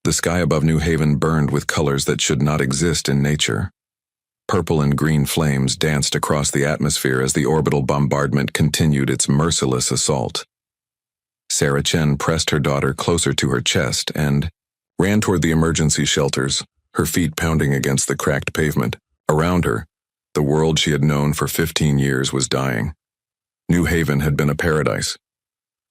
The sky above New Haven burned with colors that should not exist in nature. Purple and green flames danced across the atmosphere as the orbital bombardment continued its merciless assault. Sarah Chen pressed her daughter closer to her chest and ran toward the emergency shelters, her feet pounding against the cracked pavement. Around her, the world she had known for 15 years was dying. New Haven had been a paradise.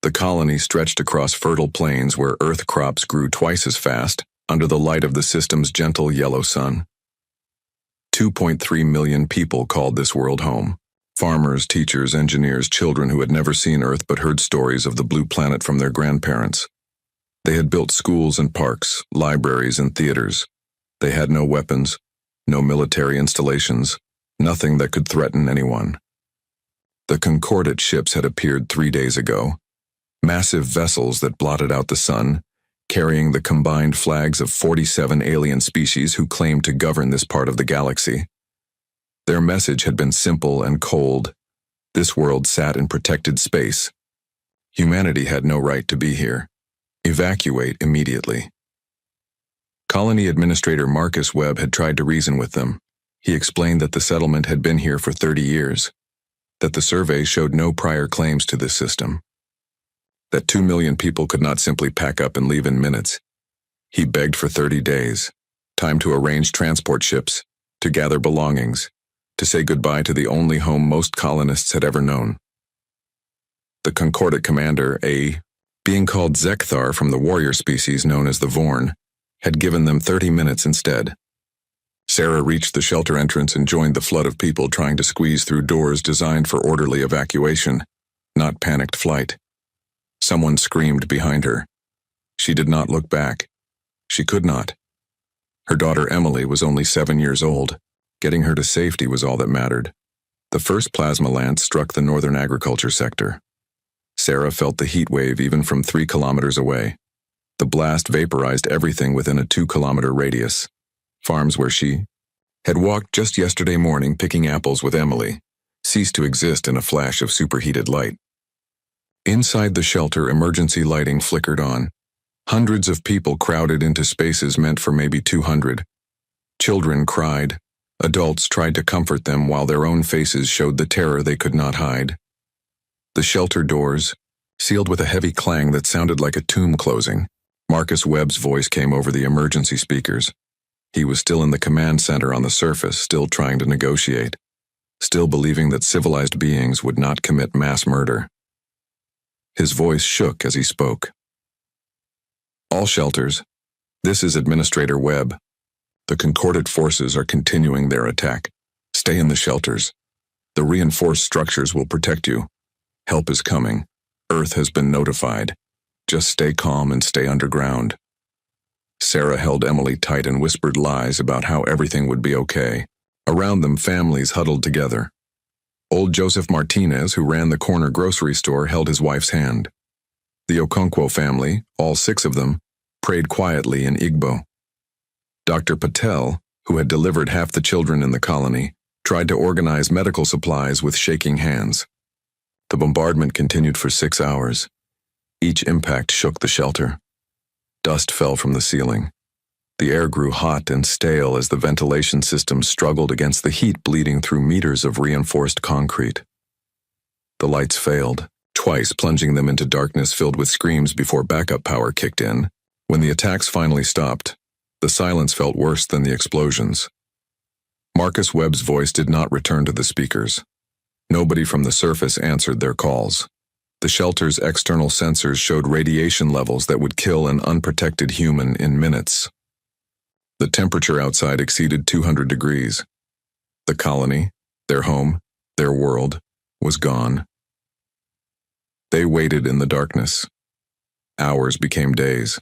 The colony stretched across fertile plains where earth crops grew twice as fast under the light of the system's gentle yellow sun. 2.3 million people called this world home. Farmers, teachers, engineers, children who had never seen Earth but heard stories of the blue planet from their grandparents. They had built schools and parks, libraries and theaters. They had no weapons, no military installations, nothing that could threaten anyone. The Concordat ships had appeared 3 days ago, massive vessels that blotted out the sun, carrying the combined flags of 47 alien species who claimed to govern this part of the galaxy. Their message had been simple and cold. This world sat in protected space. Humanity had no right to be here. Evacuate immediately. Colony Administrator Marcus Webb had tried to reason with them. He explained that the settlement had been here for 30 years, that the survey showed no prior claims to this system, that 2 million people could not simply pack up and leave in minutes. He begged for 30 days, time to arrange transport ships, to gather belongings, to say goodbye to the only home most colonists had ever known. The Concordat commander, being called Zekthar from the warrior species known as the Vorn, had given them 30 minutes instead. Sarah reached the shelter entrance and joined the flood of people trying to squeeze through doors designed for orderly evacuation, not panicked flight. Someone screamed behind her. She did not look back. She could not. Her daughter Emily was only 7 years old. Getting her to safety was all that mattered. The first plasma lance struck the northern agriculture sector. Sarah felt the heat wave even from 3 kilometers away. The blast vaporized everything within a 2-kilometer radius. Farms where she had walked just yesterday morning picking apples with Emily ceased to exist in a flash of superheated light. Inside the shelter, emergency lighting flickered on. Hundreds of people crowded into spaces meant for maybe 200. Children cried. Adults tried to comfort them while their own faces showed the terror they could not hide. The shelter doors, sealed with a heavy clang that sounded like a tomb closing. Marcus Webb's voice came over the emergency speakers. He was still in the command center on the surface, still trying to negotiate, still believing that civilized beings would not commit mass murder. His voice shook as he spoke. All shelters, this is Administrator Webb. The Concordat forces are continuing their attack. Stay in the shelters. The reinforced structures will protect you. Help is coming. Earth has been notified. Just stay calm and stay underground. Sarah held Emily tight and whispered lies about how everything would be okay. Around them, families huddled together. Old Joseph Martinez, who ran the corner grocery store, held his wife's hand. The Okonkwo family, all 6 of them, prayed quietly in Igbo. Dr. Patel, who had delivered half the children in the colony, tried to organize medical supplies with shaking hands. The bombardment continued for 6 hours. Each impact shook the shelter. Dust fell from the ceiling. The air grew hot and stale as the ventilation system struggled against the heat bleeding through meters of reinforced concrete. The lights failed, twice plunging them into darkness filled with screams before backup power kicked in. When the attacks finally stopped, the silence felt worse than the explosions. Marcus Webb's voice did not return to the speakers. Nobody from the surface answered their calls. The shelter's external sensors showed radiation levels that would kill an unprotected human in minutes. The temperature outside exceeded 200 degrees. The colony, their home, their world, was gone. They waited in the darkness. Hours became days.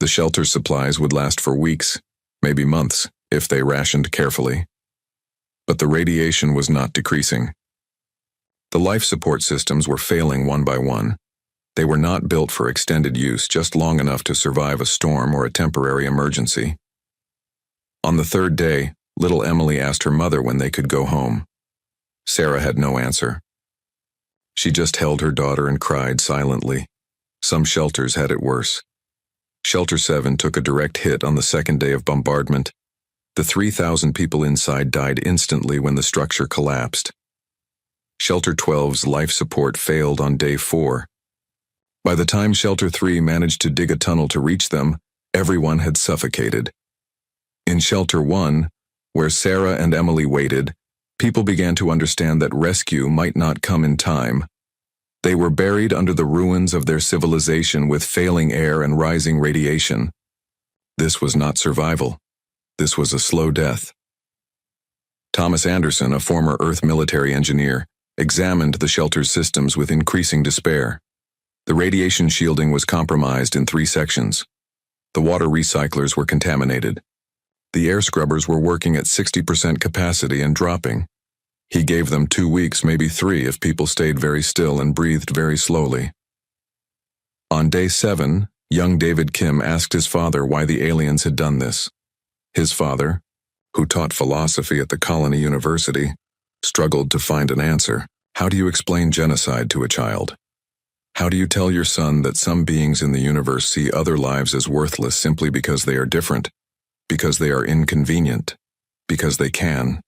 The shelter's supplies would last for weeks, maybe months, if they rationed carefully. But the radiation was not decreasing. The life support systems were failing one by one. They were not built for extended use, just long enough to survive a storm or a temporary emergency. On the 3rd day, little Emily asked her mother when they could go home. Sarah had no answer. She just held her daughter and cried silently. Some shelters had it worse. Shelter 7 took a direct hit on the second day of bombardment. The 3,000 people inside died instantly when the structure collapsed. Shelter 12's life support failed on day 4. By the time Shelter 3 managed to dig a tunnel to reach them, everyone had suffocated. In Shelter 1, where Sarah and Emily waited, people began to understand that rescue might not come in time. They were buried under the ruins of their civilization with failing air and rising radiation. This was not survival. This was a slow death. Thomas Anderson, a former Earth military engineer, examined the shelter's systems with increasing despair. The radiation shielding was compromised in 3 sections. The water recyclers were contaminated. The air scrubbers were working at 60% capacity and dropping. He gave them 2 weeks, maybe 3, if people stayed very still and breathed very slowly. On day 7, young David Kim asked his father why the aliens had done this. His father, who taught philosophy at the Colony University, struggled to find an answer. How do you explain genocide to a child? How do you tell your son that some beings in the universe see other lives as worthless simply because they are different, because they are inconvenient, because they can?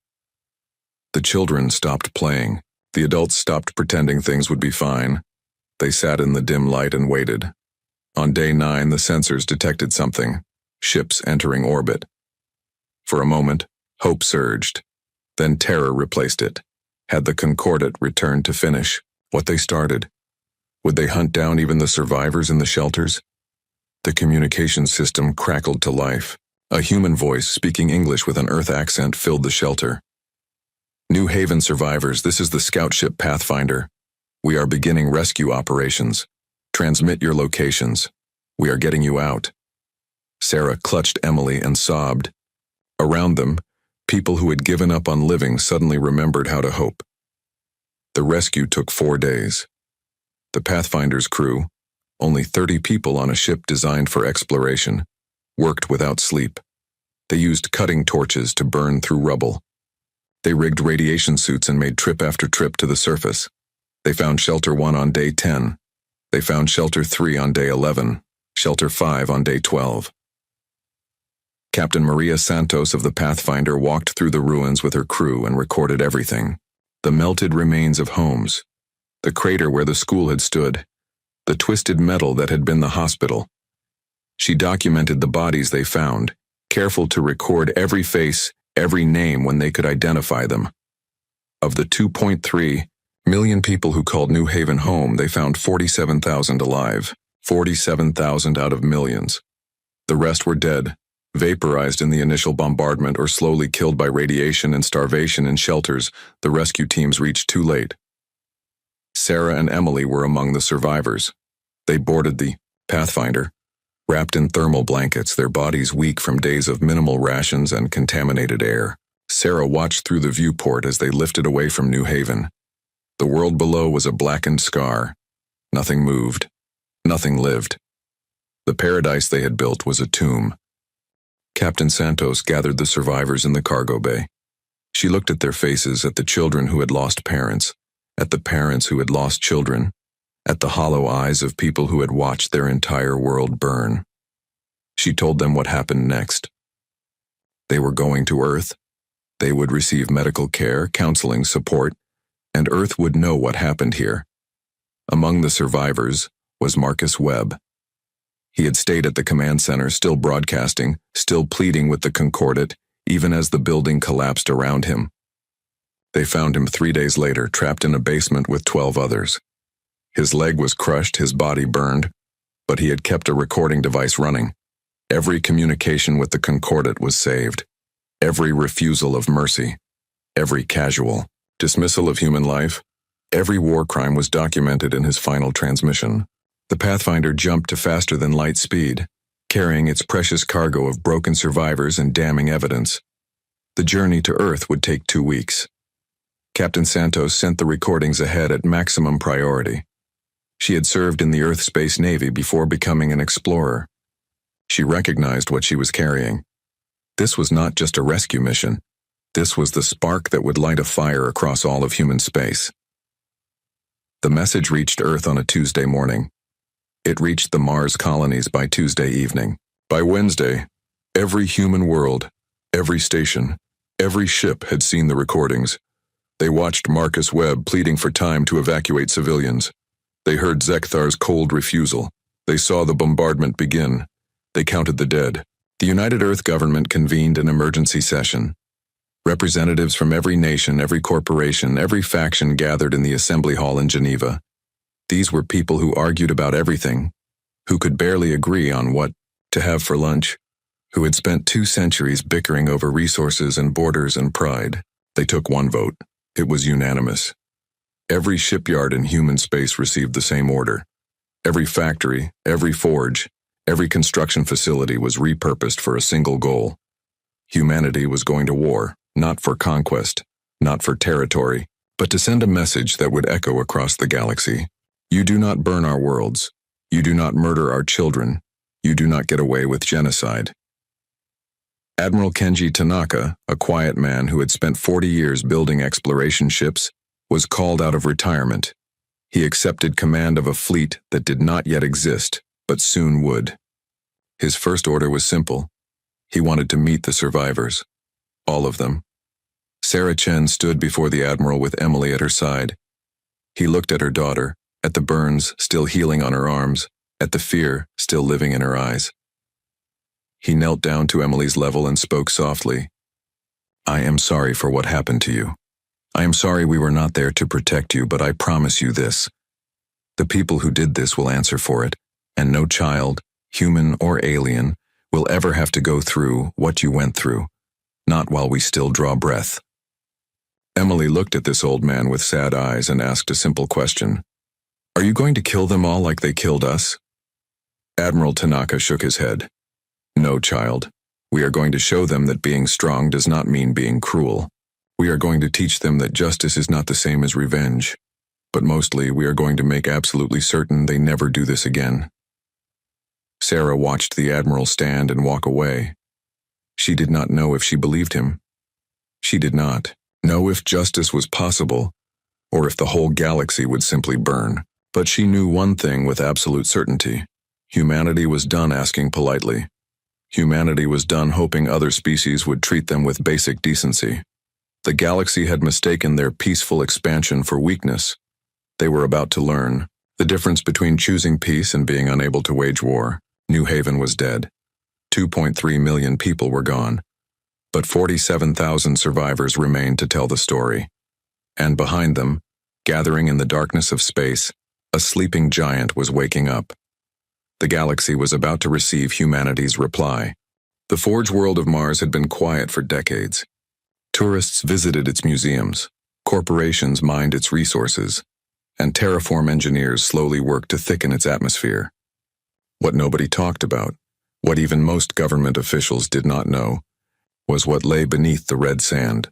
The children stopped playing. The adults stopped pretending things would be fine. They sat in the dim light and waited. On day 9, the sensors detected something: ships entering orbit. For a moment, hope surged. Then terror replaced it. Had the Concordate returned to finish what they started? Would they hunt down even the survivors in the shelters? The communication system crackled to life. A human voice speaking English with an Earth accent filled the shelter. New Haven survivors, this is the scout ship Pathfinder. We are beginning rescue operations. Transmit your locations. We are getting you out. Sarah clutched Emily and sobbed. Around them, people who had given up on living suddenly remembered how to hope. The rescue took 4 days. The Pathfinder's crew, only 30 people on a ship designed for exploration, worked without sleep. They used cutting torches to burn through rubble. They rigged radiation suits and made trip after trip to the surface. They found Shelter 1 on day 10. They found Shelter 3 on day 11, Shelter 5 on day 12. Captain Maria Santos of the Pathfinder walked through the ruins with her crew and recorded everything. The melted remains of homes, the crater where the school had stood, the twisted metal that had been the hospital. She documented the bodies they found, careful to record every face, every name when they could identify them. Of the 2.3 million people who called New Haven home, they found 47,000 alive, 47,000 out of millions. The rest were dead, vaporized in the initial bombardment or slowly killed by radiation and starvation in shelters the rescue teams reached too late. Sarah and Emily were among the survivors. They boarded the Pathfinder, wrapped in thermal blankets, their bodies weak from days of minimal rations and contaminated air. Sarah watched through the viewport as they lifted away from New Haven. The world below was a blackened scar. Nothing moved. Nothing lived. The paradise they had built was a tomb. Captain Santos gathered the survivors in the cargo bay. She looked at their faces, at the children who had lost parents, at the parents who had lost children, at the hollow eyes of people who had watched their entire world burn. She told them what happened next. They were going to Earth. They would receive medical care, counseling, support, and Earth would know what happened here. Among the survivors was Marcus Webb. He had stayed at the command center, still broadcasting, still pleading with the Concordate, even as the building collapsed around him. They found him 3 days later, trapped in a basement with 12 others. His leg was crushed, his body burned, but he had kept a recording device running. Every communication with the Concordate was saved. Every refusal of mercy. Every casual dismissal of human life. Every war crime was documented in his final transmission. The Pathfinder jumped to faster than light speed, carrying its precious cargo of broken survivors and damning evidence. The journey to Earth would take 2 weeks. Captain Santos sent the recordings ahead at maximum priority. She had served in the Earth Space Navy before becoming an explorer. She recognized what she was carrying. This was not just a rescue mission. This was the spark that would light a fire across all of human space. The message reached Earth on a Tuesday morning. It reached the Mars colonies by Tuesday evening. By Wednesday, every human world, every station, every ship had seen the recordings. They watched Marcus Webb pleading for time to evacuate civilians. They heard Zekthar's cold refusal. They saw the bombardment begin. They counted the dead. The United Earth government convened an emergency session. Representatives from every nation, every corporation, every faction gathered in the assembly hall in Geneva. These were people who argued about everything, who could barely agree on what to have for lunch, who had spent 2 centuries bickering over resources and borders and pride. They took one vote. It was unanimous. Every shipyard in human space received the same order. Every factory, every forge, every construction facility was repurposed for a single goal. Humanity was going to war, not for conquest, not for territory, but to send a message that would echo across the galaxy. You do not burn our worlds. You do not murder our children. You do not get away with genocide. Admiral Kenji Tanaka, a quiet man who had spent 40 years building exploration ships, was called out of retirement. He accepted command of a fleet that did not yet exist, but soon would. His first order was simple. He wanted to meet the survivors. All of them. Sarah Chen stood before the Admiral with Emily at her side. He looked at her daughter, at the burns still healing on her arms, at the fear still living in her eyes. He knelt down to Emily's level and spoke softly. I am sorry for what happened to you. I am sorry we were not there to protect you, but I promise you this. The people who did this will answer for it, and no child, human or alien, will ever have to go through what you went through, not while we still draw breath. Emily looked at this old man with sad eyes and asked a simple question. Are you going to kill them all like they killed us? Admiral Tanaka shook his head. No, child. We are going to show them that being strong does not mean being cruel. We are going to teach them that justice is not the same as revenge. But mostly, we are going to make absolutely certain they never do this again. Sarah watched the Admiral stand and walk away. She did not know if she believed him. She did not know if justice was possible, or if the whole galaxy would simply burn. But she knew one thing with absolute certainty. Humanity was done asking politely. Humanity was done hoping other species would treat them with basic decency. The galaxy had mistaken their peaceful expansion for weakness. They were about to learn the difference between choosing peace and being unable to wage war. New Haven was dead. 2.3 million people were gone. But 47,000 survivors remained to tell the story. And behind them, gathering in the darkness of space, a sleeping giant was waking up. The galaxy was about to receive humanity's reply. The forge world of Mars had been quiet for decades. Tourists visited its museums, corporations mined its resources, and terraform engineers slowly worked to thicken its atmosphere. What nobody talked about, what even most government officials did not know, was what lay beneath the red sand.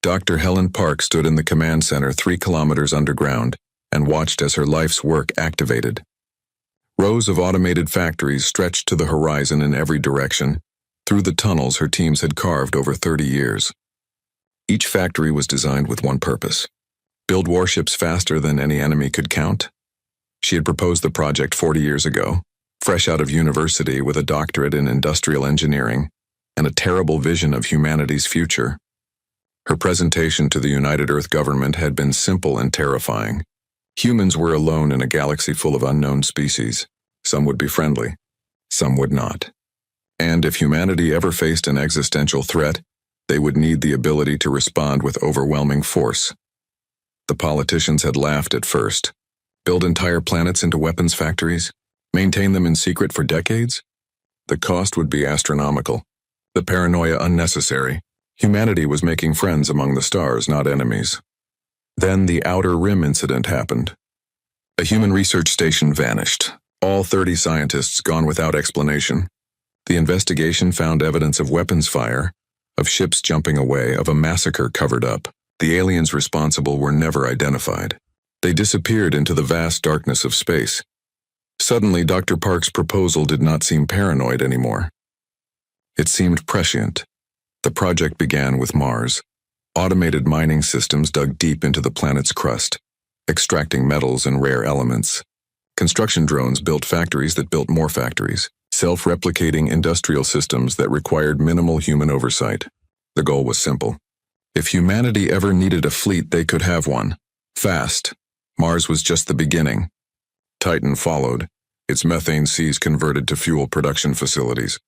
Dr. Helen Park stood in the command center 3 kilometers underground and watched as her life's work activated. Rows of automated factories stretched to the horizon in every direction, through the tunnels her teams had carved over 30 years. Each factory was designed with one purpose: build warships faster than any enemy could count. She had proposed the project 40 years ago, fresh out of university with a doctorate in industrial engineering and a terrible vision of humanity's future. Her presentation to the United Earth government had been simple and terrifying. Humans were alone in a galaxy full of unknown species. Some would be friendly, some would not. And if humanity ever faced an existential threat, they would need the ability to respond with overwhelming force. The politicians had laughed at first. Build entire planets into weapons factories? Maintain them in secret for decades? The cost would be astronomical. The paranoia unnecessary. Humanity was making friends among the stars, not enemies. Then the Outer Rim incident happened. A human research station vanished. All 30 scientists gone without explanation. The investigation found evidence of weapons fire, of ships jumping away, of a massacre covered up. The aliens responsible were never identified. They disappeared into the vast darkness of space. Suddenly, Dr. Park's proposal did not seem paranoid anymore. It seemed prescient. The project began with Mars. Automated mining systems dug deep into the planet's crust, extracting metals and rare elements. Construction drones built factories that built more factories, self-replicating industrial systems that required minimal human oversight. The goal was simple. If humanity ever needed a fleet, they could have one. Fast. Mars was just the beginning. Titan followed, its methane seas converted to fuel production facilities.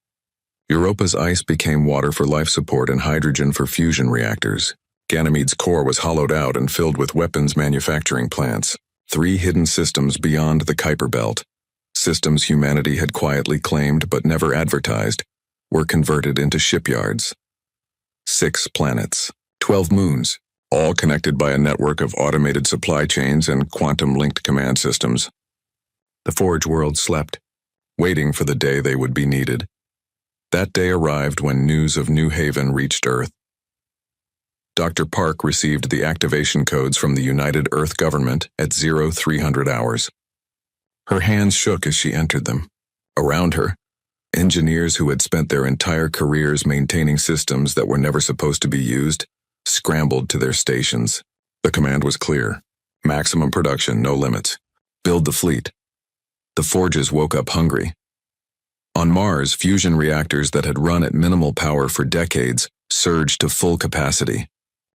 Europa's ice became water for life support and hydrogen for fusion reactors. Ganymede's core was hollowed out and filled with weapons manufacturing plants. 3 hidden systems beyond the Kuiper Belt, systems humanity had quietly claimed but never advertised, were converted into shipyards. 6 planets, 12 moons, all connected by a network of automated supply chains and quantum-linked command systems. The Forge world slept, waiting for the day they would be needed. That day arrived when news of New Haven reached Earth. Dr. Park received the activation codes from the United Earth government at 0300 hours. Her hands shook as she entered them. Around her, engineers who had spent their entire careers maintaining systems that were never supposed to be used scrambled to their stations. The command was clear. Maximum production, no limits. Build the fleet. The Forges woke up hungry. On Mars, fusion reactors that had run at minimal power for decades surged to full capacity.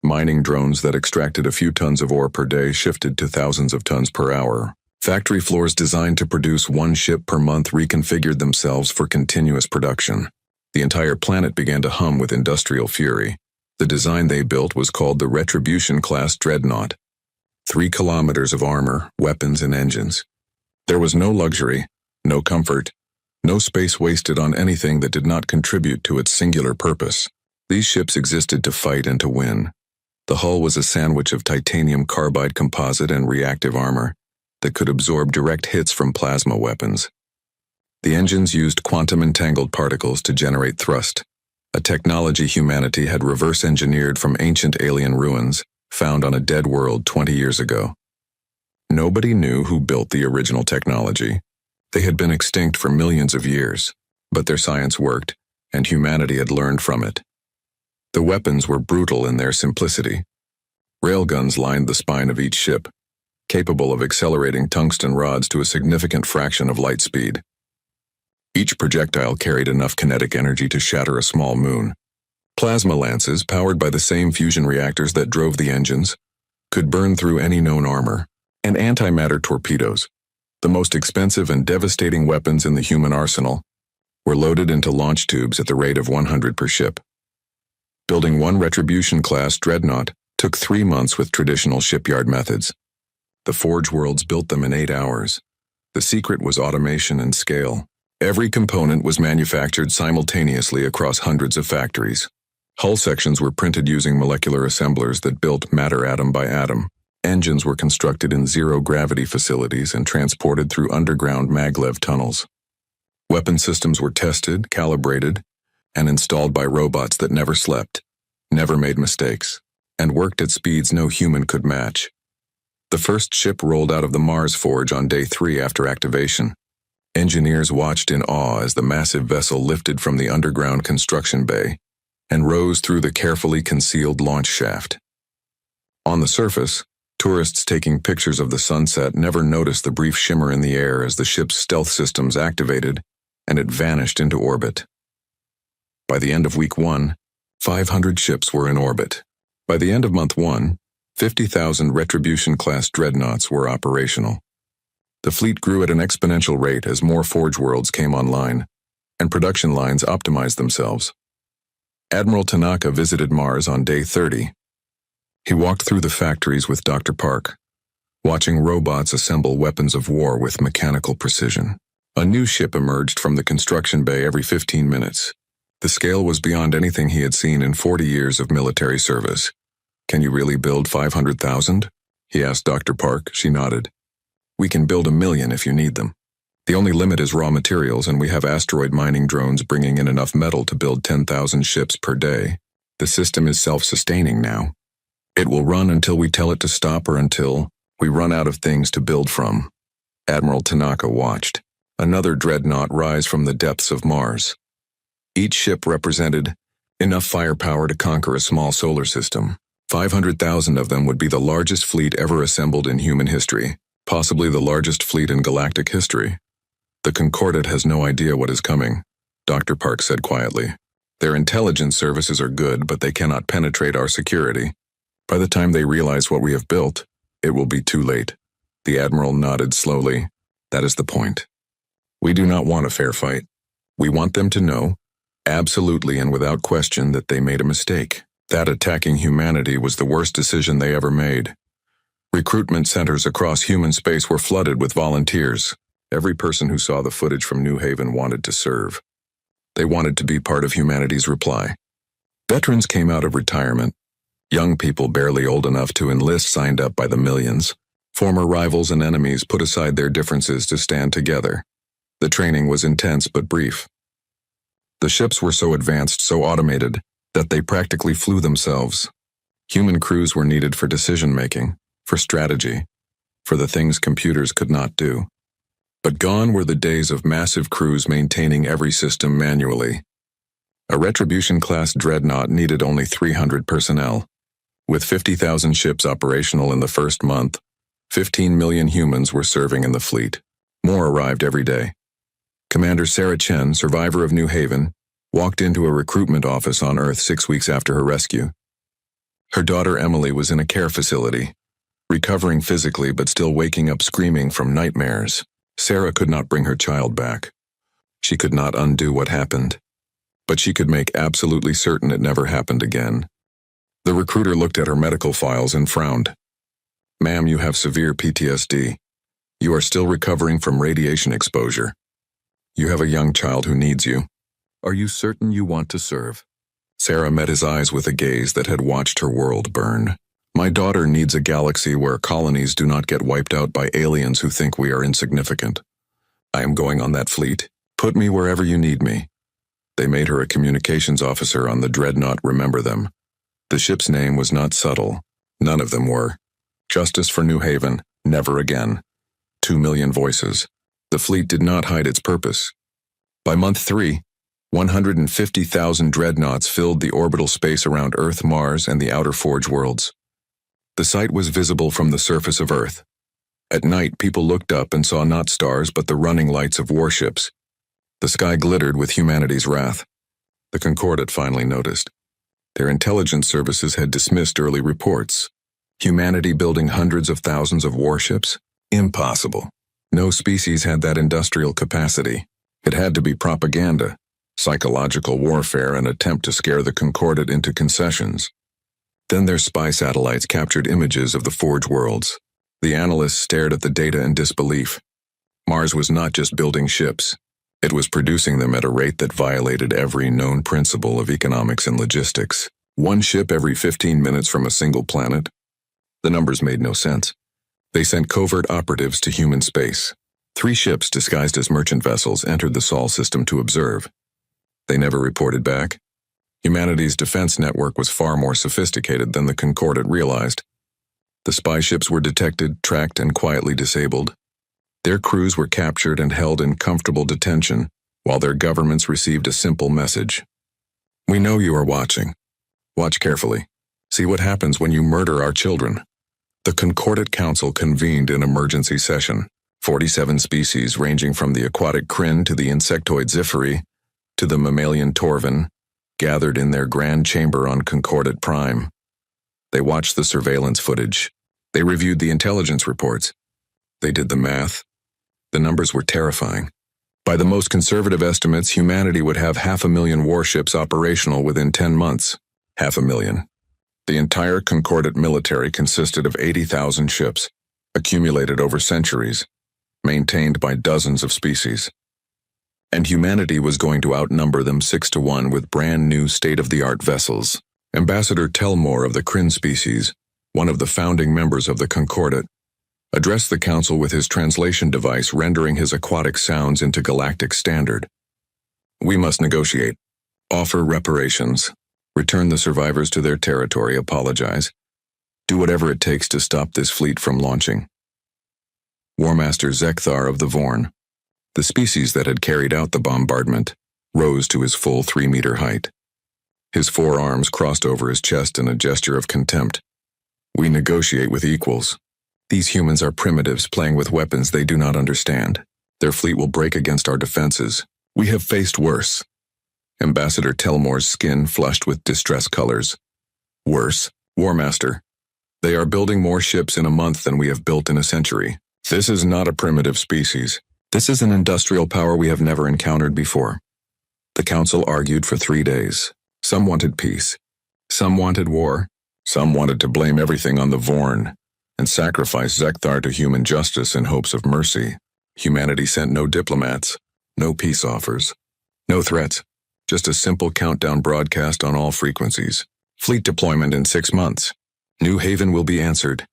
Mining drones that extracted a few tons of ore per day shifted to thousands of tons per hour. Factory floors designed to produce 1 ship per month reconfigured themselves for continuous production. The entire planet began to hum with industrial fury. The design they built was called the Retribution-class Dreadnought. 3 kilometers of armor, weapons, and engines. There was no luxury, no comfort, no space wasted on anything that did not contribute to its singular purpose. These ships existed to fight and to win. The hull was a sandwich of titanium carbide composite and reactive armor that could absorb direct hits from plasma weapons. The engines used quantum-entangled particles to generate thrust, a technology humanity had reverse-engineered from ancient alien ruins found on a dead world 20 years ago. Nobody knew who built the original technology. They had been extinct for millions of years, but their science worked, and humanity had learned from it. The weapons were brutal in their simplicity. Railguns lined the spine of each ship, capable of accelerating tungsten rods to a significant fraction of light speed. Each projectile carried enough kinetic energy to shatter a small moon. Plasma lances, powered by the same fusion reactors that drove the engines, could burn through any known armor. And antimatter torpedoes, the most expensive and devastating weapons in the human arsenal, were loaded into launch tubes at the rate of 100 per ship. Building 1 Retribution-class Dreadnought took 3 months with traditional shipyard methods. The Forge worlds built them in 8 hours. The secret was automation and scale. Every component was manufactured simultaneously across hundreds of factories. Hull sections were printed using molecular assemblers that built matter atom by atom. Engines were constructed in zero-gravity facilities and transported through underground maglev tunnels. Weapon systems were tested, calibrated, and installed by robots that never slept, never made mistakes, and worked at speeds no human could match. The first ship rolled out of the Mars Forge on day 3 after activation. Engineers watched in awe as the massive vessel lifted from the underground construction bay and rose through the carefully concealed launch shaft. On the surface, tourists taking pictures of the sunset never noticed the brief shimmer in the air as the ship's stealth systems activated and it vanished into orbit. By the end of week 1, 500 ships were in orbit. By the end of month 1, 50,000 Retribution-class Dreadnoughts were operational. The fleet grew at an exponential rate as more Forge worlds came online, and production lines optimized themselves. Admiral Tanaka visited Mars on day 30. He walked through the factories with Dr. Park, watching robots assemble weapons of war with mechanical precision. A new ship emerged from the construction bay every 15 minutes. The scale was beyond anything he had seen in 40 years of military service. "Can you really build 500,000? He asked Dr. Park. She nodded. "We can build 1,000,000 if you need them. The only limit is raw materials, and we have asteroid mining drones bringing in enough metal to build 10,000 ships per day. The system is self-sustaining now. It will run until we tell it to stop or until we run out of things to build from." Admiral Tanaka watched another dreadnought rise from the depths of Mars. Each ship represented enough firepower to conquer a small solar system. 500,000 of them would be the largest fleet ever assembled in human history, Possibly the largest fleet in galactic history. The Concordat has no idea what is coming, Dr. Park said quietly. Their intelligence services are good, but they cannot penetrate our security. By the time they realize what we have built, it will be too late. The Admiral nodded slowly. That is the point. We do not want a fair fight. We want them to know, absolutely and without question, that they made a mistake. That attacking humanity was the worst decision they ever made. Recruitment centers across human space were flooded with volunteers. Every person who saw the footage from New Haven wanted to serve. They wanted to be part of humanity's reply. Veterans came out of retirement. Young people barely old enough to enlist signed up by the millions. Former rivals and enemies put aside their differences to stand together. The training was intense but brief. The ships were so advanced, so automated, that they practically flew themselves. Human crews were needed for decision-making, for strategy, for the things computers could not do. But gone were the days of massive crews maintaining every system manually. A Retribution-class Dreadnought needed only 300 personnel. With 50,000 ships operational in the first month, 15 million humans were serving in the fleet. More arrived every day. Commander Sarah Chen, survivor of New Haven, walked into a recruitment office on Earth 6 weeks after her rescue. Her daughter Emily was in a care facility, recovering physically but still waking up screaming from nightmares. Sarah could not bring her child back. She could not undo what happened, but she could make absolutely certain it never happened again. The recruiter looked at her medical files and frowned. "Ma'am, you have severe PTSD. You are still recovering from radiation exposure. You have a young child who needs you. Are you certain you want to serve?" Sarah met his eyes with a gaze that had watched her world burn. "My daughter needs a galaxy where colonies do not get wiped out by aliens who think we are insignificant. I am going on that fleet. Put me wherever you need me." They made her a communications officer on the Dreadnought. Remember them. The ship's name was not subtle. None of them were. Justice for New Haven, never again. 2 million voices. The fleet did not hide its purpose. By month 3, 150,000 Dreadnoughts filled the orbital space around Earth, Mars, and the outer Forge worlds. The site was visible from the surface of Earth. At night, people looked up and saw not stars but the running lights of warships. The sky glittered with humanity's wrath. The Concordat finally noticed. Their intelligence services had dismissed early reports. Humanity building hundreds of thousands of warships? Impossible. No species had that industrial capacity. It had to be propaganda, psychological warfare, an attempt to scare the Concordat into concessions. Then their spy satellites captured images of the Forge worlds. The analysts stared at the data in disbelief. Mars was not just building ships. It was producing them at a rate that violated every known principle of economics and logistics. 1 ship every 15 minutes from a single planet. The numbers made no sense. They sent covert operatives to human space. 3 ships disguised as merchant vessels entered the Sol system to observe. They never reported back. Humanity's defense network was far more sophisticated than the Concordat realized. The spy ships were detected, tracked, and quietly disabled. Their crews were captured and held in comfortable detention, while their governments received a simple message. "We know you are watching. Watch carefully. See what happens when you murder our children." The Concordat Council convened an emergency session. 47 species ranging from the aquatic Kryn to the insectoid Zifiri to the mammalian Torvin gathered in their grand chamber on Concordat Prime. They watched the surveillance footage. They reviewed the intelligence reports. They did the math. The numbers were terrifying. By the most conservative estimates, humanity would have 500,000 warships operational within 10 months. 500,000. The entire Concordat military consisted of 80,000 ships, accumulated over centuries, maintained by dozens of species. And humanity was going to outnumber them 6-1 with brand new state-of-the-art vessels. Ambassador Telmore of the Kryn species, one of the founding members of the Concordat, addressed the council with his translation device rendering his aquatic sounds into galactic standard. "We must negotiate, offer reparations, return the survivors to their territory, apologize, do whatever it takes to stop this fleet from launching." War Master Zekthar of the Vorn, the species that had carried out the bombardment, rose to his full 3-meter height. His 4 arms crossed over his chest in a gesture of contempt. "We negotiate with equals. These humans are primitives playing with weapons they do not understand. Their fleet will break against our defenses. We have faced worse. Ambassador Telmore's skin flushed with distress colors. Worse, War Master. They are building more ships in a month than we have built in a century. This is not a primitive species. This is an industrial power we have never encountered before. The council argued for 3 days. Some wanted peace. Some wanted war. Some wanted to blame everything on the Vorn and sacrifice Zekthar to human justice in hopes of mercy. Humanity sent no diplomats, no peace offers, no threats, just a simple countdown broadcast on all frequencies. Fleet deployment in 6 months. New Haven will be answered.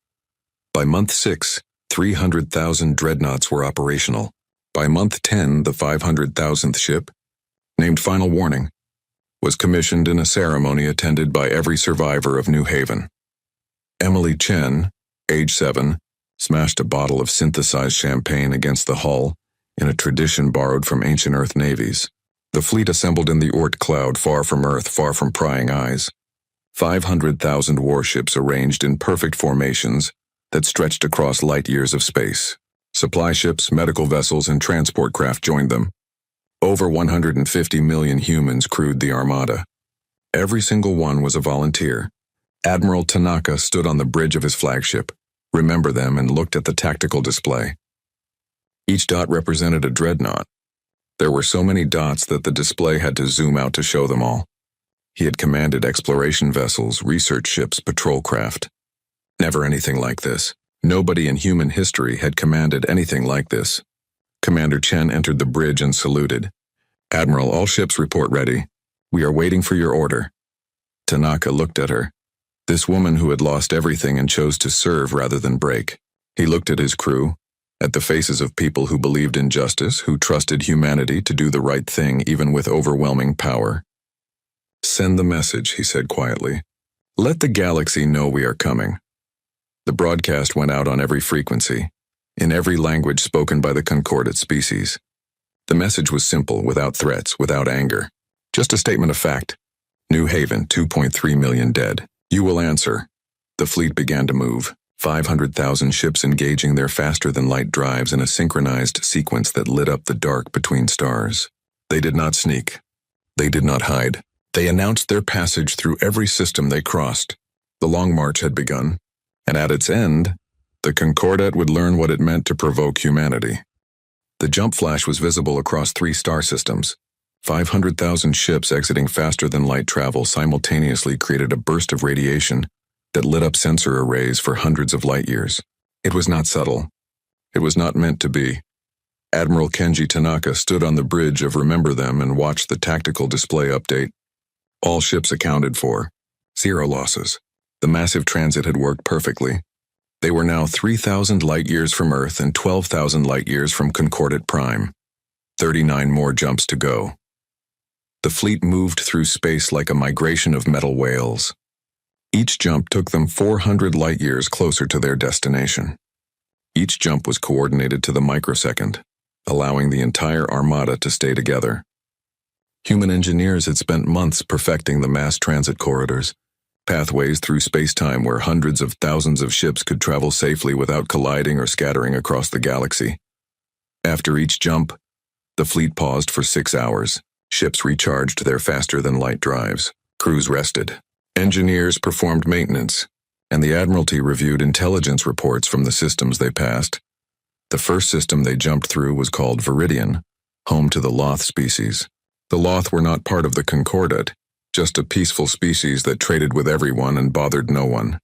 By month 6, 300,000 dreadnoughts were operational. By month 10, the 500,000th ship, named Final Warning, was commissioned in a ceremony attended by every survivor of New Haven. Emily Chen, age 7, smashed a bottle of synthesized champagne against the hull in a tradition borrowed from ancient Earth navies. The fleet assembled in the Oort cloud, far from Earth, far from prying eyes. 500,000 warships arranged in perfect formations that stretched across light years of space. Supply ships, medical vessels, and transport craft joined them. Over 150 million humans crewed the armada. Every single one was a volunteer. Admiral Tanaka stood on the bridge of his flagship, remembered them, and looked at the tactical display. Each dot represented a dreadnought. There were so many dots that the display had to zoom out to show them all. He had commanded exploration vessels, research ships, patrol craft. Never anything like this. Nobody in human history had commanded anything like this. Commander Chen entered the bridge and saluted. "Admiral, all ships report ready. We are waiting for your order." Tanaka looked at her. This woman who had lost everything and chose to serve rather than break. He looked at his crew, at the faces of people who believed in justice, who trusted humanity to do the right thing even with overwhelming power. "Send the message," he said quietly. "Let the galaxy know we are coming." The broadcast went out on every frequency, in every language spoken by the concordate species. The message was simple, without threats, without anger. Just a statement of fact. New Haven, 2.3 million dead. You will answer. The fleet began to move. 500,000 ships engaging their faster-than-light drives in a synchronized sequence that lit up the dark between stars. They did not sneak. They did not hide. They announced their passage through every system they crossed. The long march had begun, and at its end, the Concordat would learn what it meant to provoke humanity. The jump flash was visible across 3 star systems. 500,000 ships exiting faster-than-light travel simultaneously created a burst of radiation that lit up sensor arrays for hundreds of light years. It was not subtle. It was not meant to be. Admiral Kenji Tanaka stood on the bridge of Remember Them and watched the tactical display update. All ships accounted for. 0 losses. The massive transit had worked perfectly. They were now 3,000 light-years from Earth and 12,000 light-years from Concordat Prime. 39 more jumps to go. The fleet moved through space like a migration of metal whales. Each jump took them 400 light-years closer to their destination. Each jump was coordinated to the microsecond, allowing the entire armada to stay together. Human engineers had spent months perfecting the mass transit corridors, pathways through space-time where hundreds of thousands of ships could travel safely without colliding or scattering across the galaxy. After each jump, the fleet paused for 6 hours. Ships recharged their faster-than-light drives. Crews rested. Engineers performed maintenance, and the Admiralty reviewed intelligence reports from the systems they passed. The first system they jumped through was called Viridian, home to the Loth species. The Loth were not part of the Concordat, just a peaceful species that traded with everyone and bothered no one.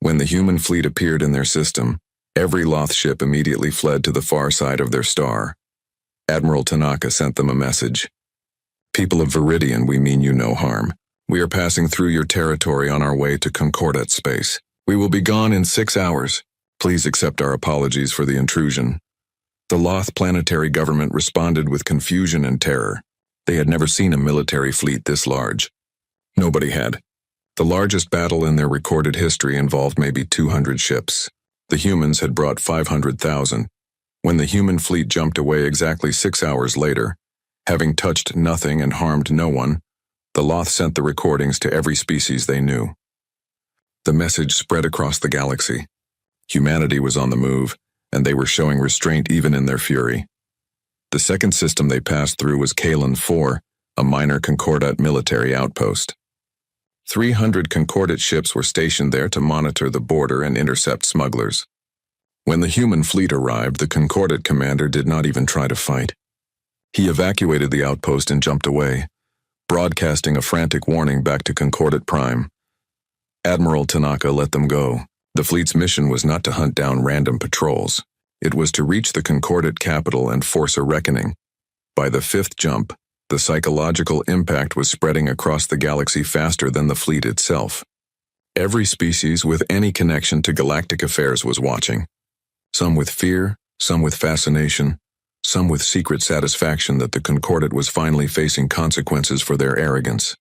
When the human fleet appeared in their system, every Loth ship immediately fled to the far side of their star. Admiral Tanaka sent them a message. "People of Viridian, we mean you no harm. We are passing through your territory on our way to Concordat space. We will be gone in 6 hours. Please accept our apologies for the intrusion." The Loth planetary government responded with confusion and terror. They had never seen a military fleet this large. Nobody had. The largest battle in their recorded history involved maybe 200 ships. The humans had brought 500,000. When the human fleet jumped away exactly 6 hours later, having touched nothing and harmed no one, the Loth sent the recordings to every species they knew. The message spread across the galaxy. Humanity was on the move, and they were showing restraint even in their fury. The second system they passed through was Kalen 4, a minor Concordat military outpost. 300 Concordat ships were stationed there to monitor the border and intercept smugglers. When the human fleet arrived, the Concordat commander did not even try to fight. He evacuated the outpost and jumped away, broadcasting a frantic warning back to Concordat Prime. Admiral Tanaka let them go. The fleet's mission was not to hunt down random patrols. It was to reach the Concordat capital and force a reckoning. By the fifth jump, the psychological impact was spreading across the galaxy faster than the fleet itself. Every species with any connection to galactic affairs was watching. Some with fear, some with fascination, some with secret satisfaction that the Concordat was finally facing consequences for their arrogance.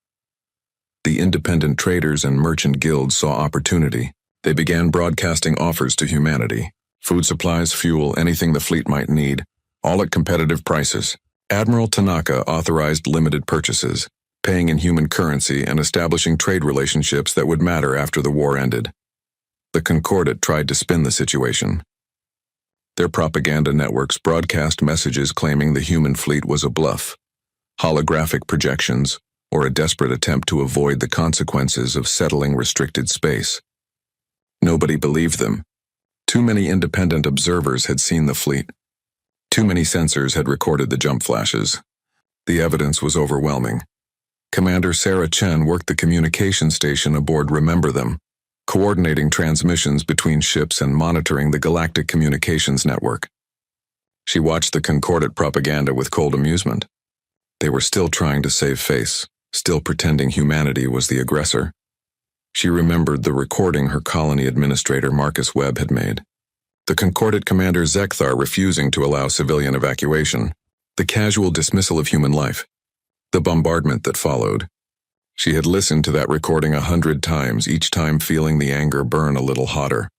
The independent traders and merchant guilds saw opportunity. They began broadcasting offers to humanity. Food supplies, fuel, anything the fleet might need, all at competitive prices. Admiral Tanaka authorized limited purchases, paying in human currency and establishing trade relationships that would matter after the war ended. The Concordat tried to spin the situation. Their propaganda networks broadcast messages claiming the human fleet was a bluff, holographic projections, or a desperate attempt to avoid the consequences of settling restricted space. Nobody believed them. Too many independent observers had seen the fleet. Too many sensors had recorded the jump flashes. The evidence was overwhelming. Commander Sarah Chen worked the communication station aboard Remember Them, coordinating transmissions between ships and monitoring the Galactic communications network. She watched the Concordat propaganda with cold amusement. They were still trying to save face, still pretending humanity was the aggressor. She remembered the recording her colony administrator Marcus Webb had made. The Concordat commander Zekthar refusing to allow civilian evacuation, the casual dismissal of human life, the bombardment that followed. She had listened to that recording 100 times, each time feeling the anger burn a little hotter.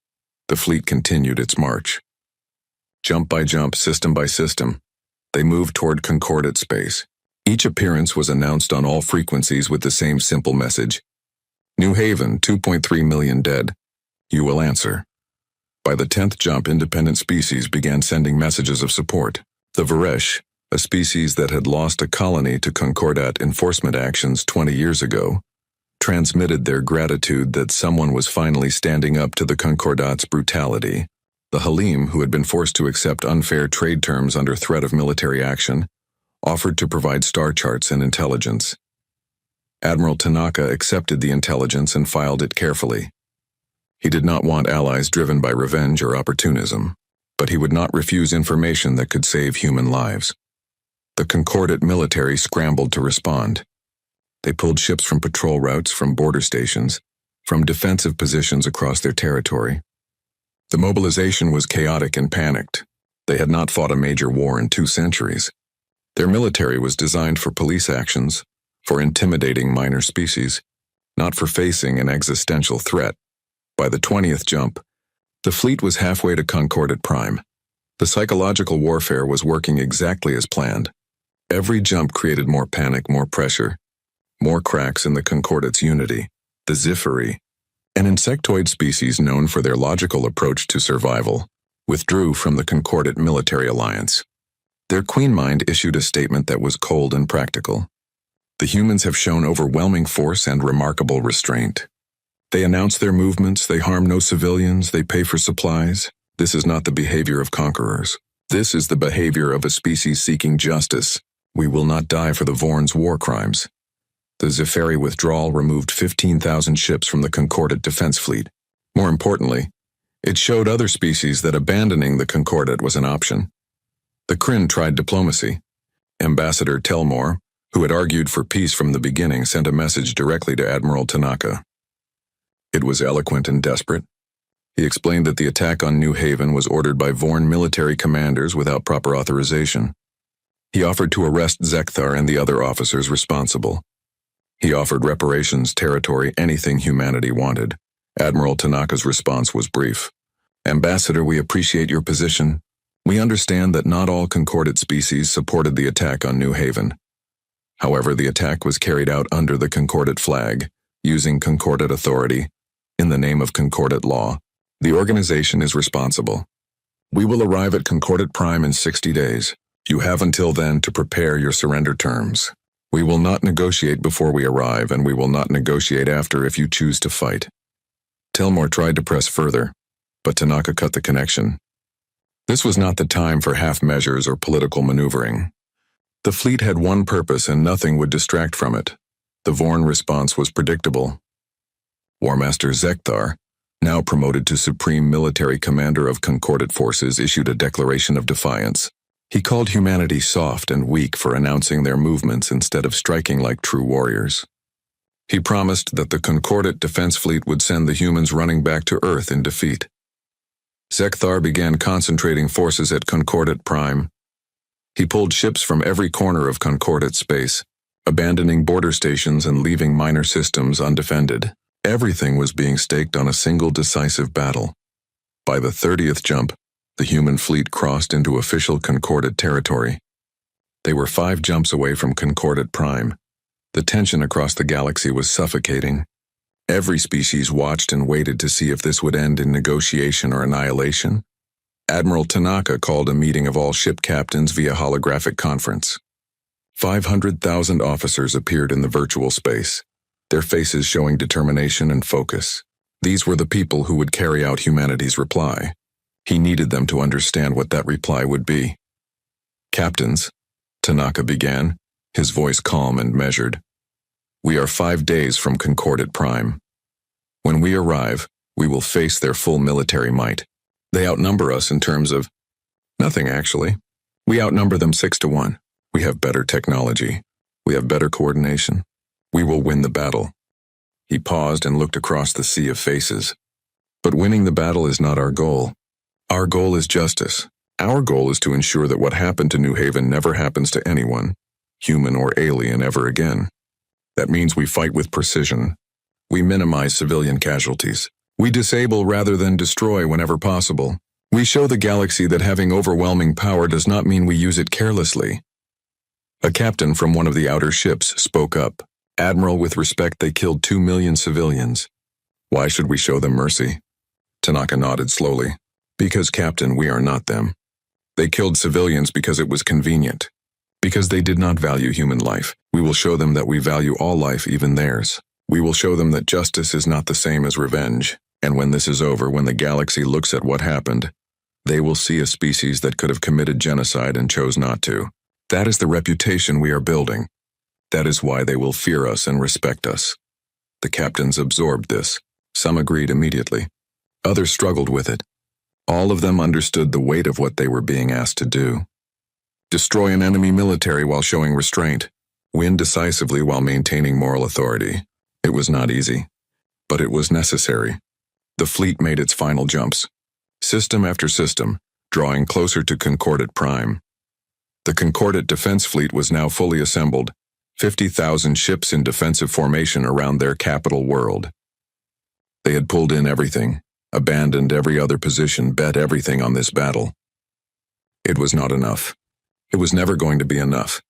The fleet continued its march. Jump by jump, system by system, they moved toward Concordat space. Each appearance was announced on all frequencies with the same simple message. New Haven, 2.3 million dead. You will answer. By the 10th jump, independent species began sending messages of support. The Varesh, a species that had lost a colony to Concordat enforcement actions 20 years ago, transmitted their gratitude that someone was finally standing up to the Concordat's brutality. The Halim, who had been forced to accept unfair trade terms under threat of military action, offered to provide star charts and intelligence. Admiral Tanaka accepted the intelligence and filed it carefully. He did not want allies driven by revenge or opportunism, but he would not refuse information that could save human lives. The Concordat military scrambled to respond. They pulled ships from patrol routes, from border stations, from defensive positions across their territory. The mobilization was chaotic and panicked. They had not fought a major war in 2 centuries. Their military was designed for police actions, for intimidating minor species, not for facing an existential threat. By the 20th jump, the fleet was halfway to Concordat Prime. The psychological warfare was working exactly as planned. Every jump created more panic, more pressure, more cracks in the Concordat's unity. The Zifiri, an insectoid species known for their logical approach to survival, withdrew from the Concordat military alliance. Their Queen Mind issued a statement that was cold and practical. The humans have shown overwhelming force and remarkable restraint. They announce their movements, they harm no civilians, they pay for supplies. This is not the behavior of conquerors. This is the behavior of a species seeking justice. We will not die for the Vorn's war crimes. The Zifiri withdrawal removed 15,000 ships from the Concordat defense fleet. More importantly, it showed other species that abandoning the Concordat was an option. The Kryn tried diplomacy. Ambassador Telmore, who had argued for peace from the beginning, sent a message directly to Admiral Tanaka. It was eloquent and desperate. He explained that the attack on New Haven was ordered by Vorn military commanders without proper authorization. He offered to arrest Zekthar and the other officers responsible. He offered reparations, territory, anything humanity wanted. Admiral Tanaka's response was brief. Ambassador, we appreciate your position. We understand that not all Concordat species supported the attack on New Haven. However, the attack was carried out under the Concordat flag, using Concordat authority, in the name of Concordat law. The organization is responsible. We will arrive at Concordat Prime in 60 days. You have until then to prepare your surrender terms. We will not negotiate before we arrive, and we will not negotiate after if you choose to fight. Telmore tried to press further, but Tanaka cut the connection. This was not the time for half measures or political maneuvering. The fleet had one purpose and nothing would distract from it. The Vorn response was predictable. War Master Zekthar, now promoted to Supreme Military Commander of Concordat Forces, issued a declaration of defiance. He called humanity soft and weak for announcing their movements instead of striking like true warriors. He promised that the Concordat Defense Fleet would send the humans running back to Earth in defeat. Zekthar began concentrating forces at Concordat Prime. He pulled ships from every corner of Concordat space, abandoning border stations and leaving minor systems undefended. Everything was being staked on a single decisive battle. By the 30th jump, the human fleet crossed into official Concordat territory. They were 5 jumps away from Concordat Prime. The tension across the galaxy was suffocating. Every species watched and waited to see if this would end in negotiation or annihilation. Admiral Tanaka called a meeting of all ship captains via holographic conference. 500,000 officers appeared in the virtual space, their faces showing determination and focus. These were the people who would carry out humanity's reply. He needed them to understand what that reply would be. Captains, Tanaka began, his voice calm and measured. We are 5 days from Concordat Prime. When we arrive, we will face their full military might. They outnumber us in terms of nothing, actually. We outnumber them 6 to 1. We have better technology. We have better coordination. We will win the battle. He paused and looked across the sea of faces. But winning the battle is not our goal. Our goal is justice. Our goal is to ensure that what happened to New Haven never happens to anyone, human or alien, ever again. That means we fight with precision. We minimize civilian casualties. We disable rather than destroy whenever possible. We show the galaxy that having overwhelming power does not mean we use it carelessly. A captain from one of the outer ships spoke up. Admiral, with respect, they killed 2 million civilians. Why should we show them mercy? Tanaka nodded slowly. Because, Captain, we are not them. They killed civilians because it was convenient. Because they did not value human life. We will show them that we value all life, even theirs. We will show them that justice is not the same as revenge. And when this is over, when the galaxy looks at what happened, they will see a species that could have committed genocide and chose not to. That is the reputation we are building. That is why they will fear us and respect us. The captains absorbed this. Some agreed immediately. Others struggled with it. All of them understood the weight of what they were being asked to do. Destroy an enemy military while showing restraint. Win decisively while maintaining moral authority. It was not easy, but it was necessary. The fleet made its final jumps. System after system, drawing closer to Concordat Prime. The Concordat Defense Fleet was now fully assembled, 50,000 ships in defensive formation around their capital world. They had pulled in everything, abandoned every other position, bet everything on this battle. It was not enough. It was never going to be enough.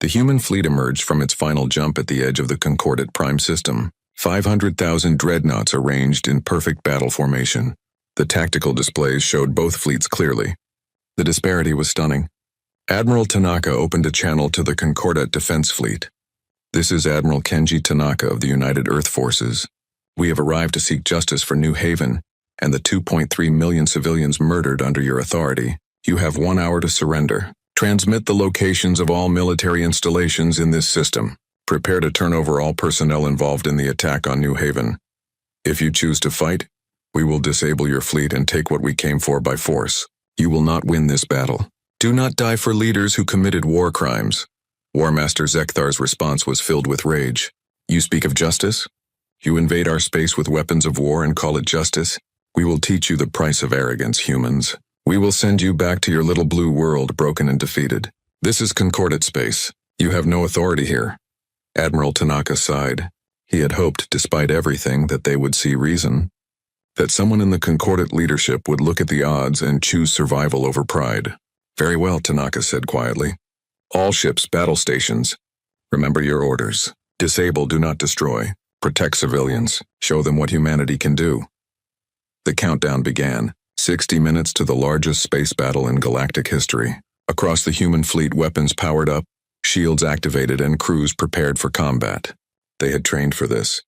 The human fleet emerged from its final jump at the edge of the Concordat Prime system. 500,000 dreadnoughts arranged in perfect battle formation. The tactical displays showed both fleets clearly. The disparity was stunning. Admiral Tanaka opened a channel to the Concordat Defense Fleet. This is Admiral Kenji Tanaka of the United Earth Forces. We have arrived to seek justice for New Haven and the 2.3 million civilians murdered under your authority. You have 1 hour to surrender. Transmit the locations of all military installations in this system. Prepare to turn over all personnel involved in the attack on New Haven. If you choose to fight, we will disable your fleet and take what we came for by force. You will not win this battle. Do not die for leaders who committed war crimes. War Master Zekthar's response was filled with rage. You speak of justice? You invade our space with weapons of war and call it justice? We will teach you the price of arrogance, humans. We will send you back to your little blue world, broken and defeated. This is Concordat space. You have no authority here. Admiral Tanaka sighed. He had hoped, despite everything, that they would see reason. That someone in the Concordat leadership would look at the odds and choose survival over pride. Very well, Tanaka said quietly. All ships, battle stations. Remember your orders. Disable, do not destroy. Protect civilians. Show them what humanity can do. The countdown began, 60 minutes to the largest space battle in galactic history. Across the human fleet, weapons powered up, shields activated, and crews prepared for combat. They had trained for this.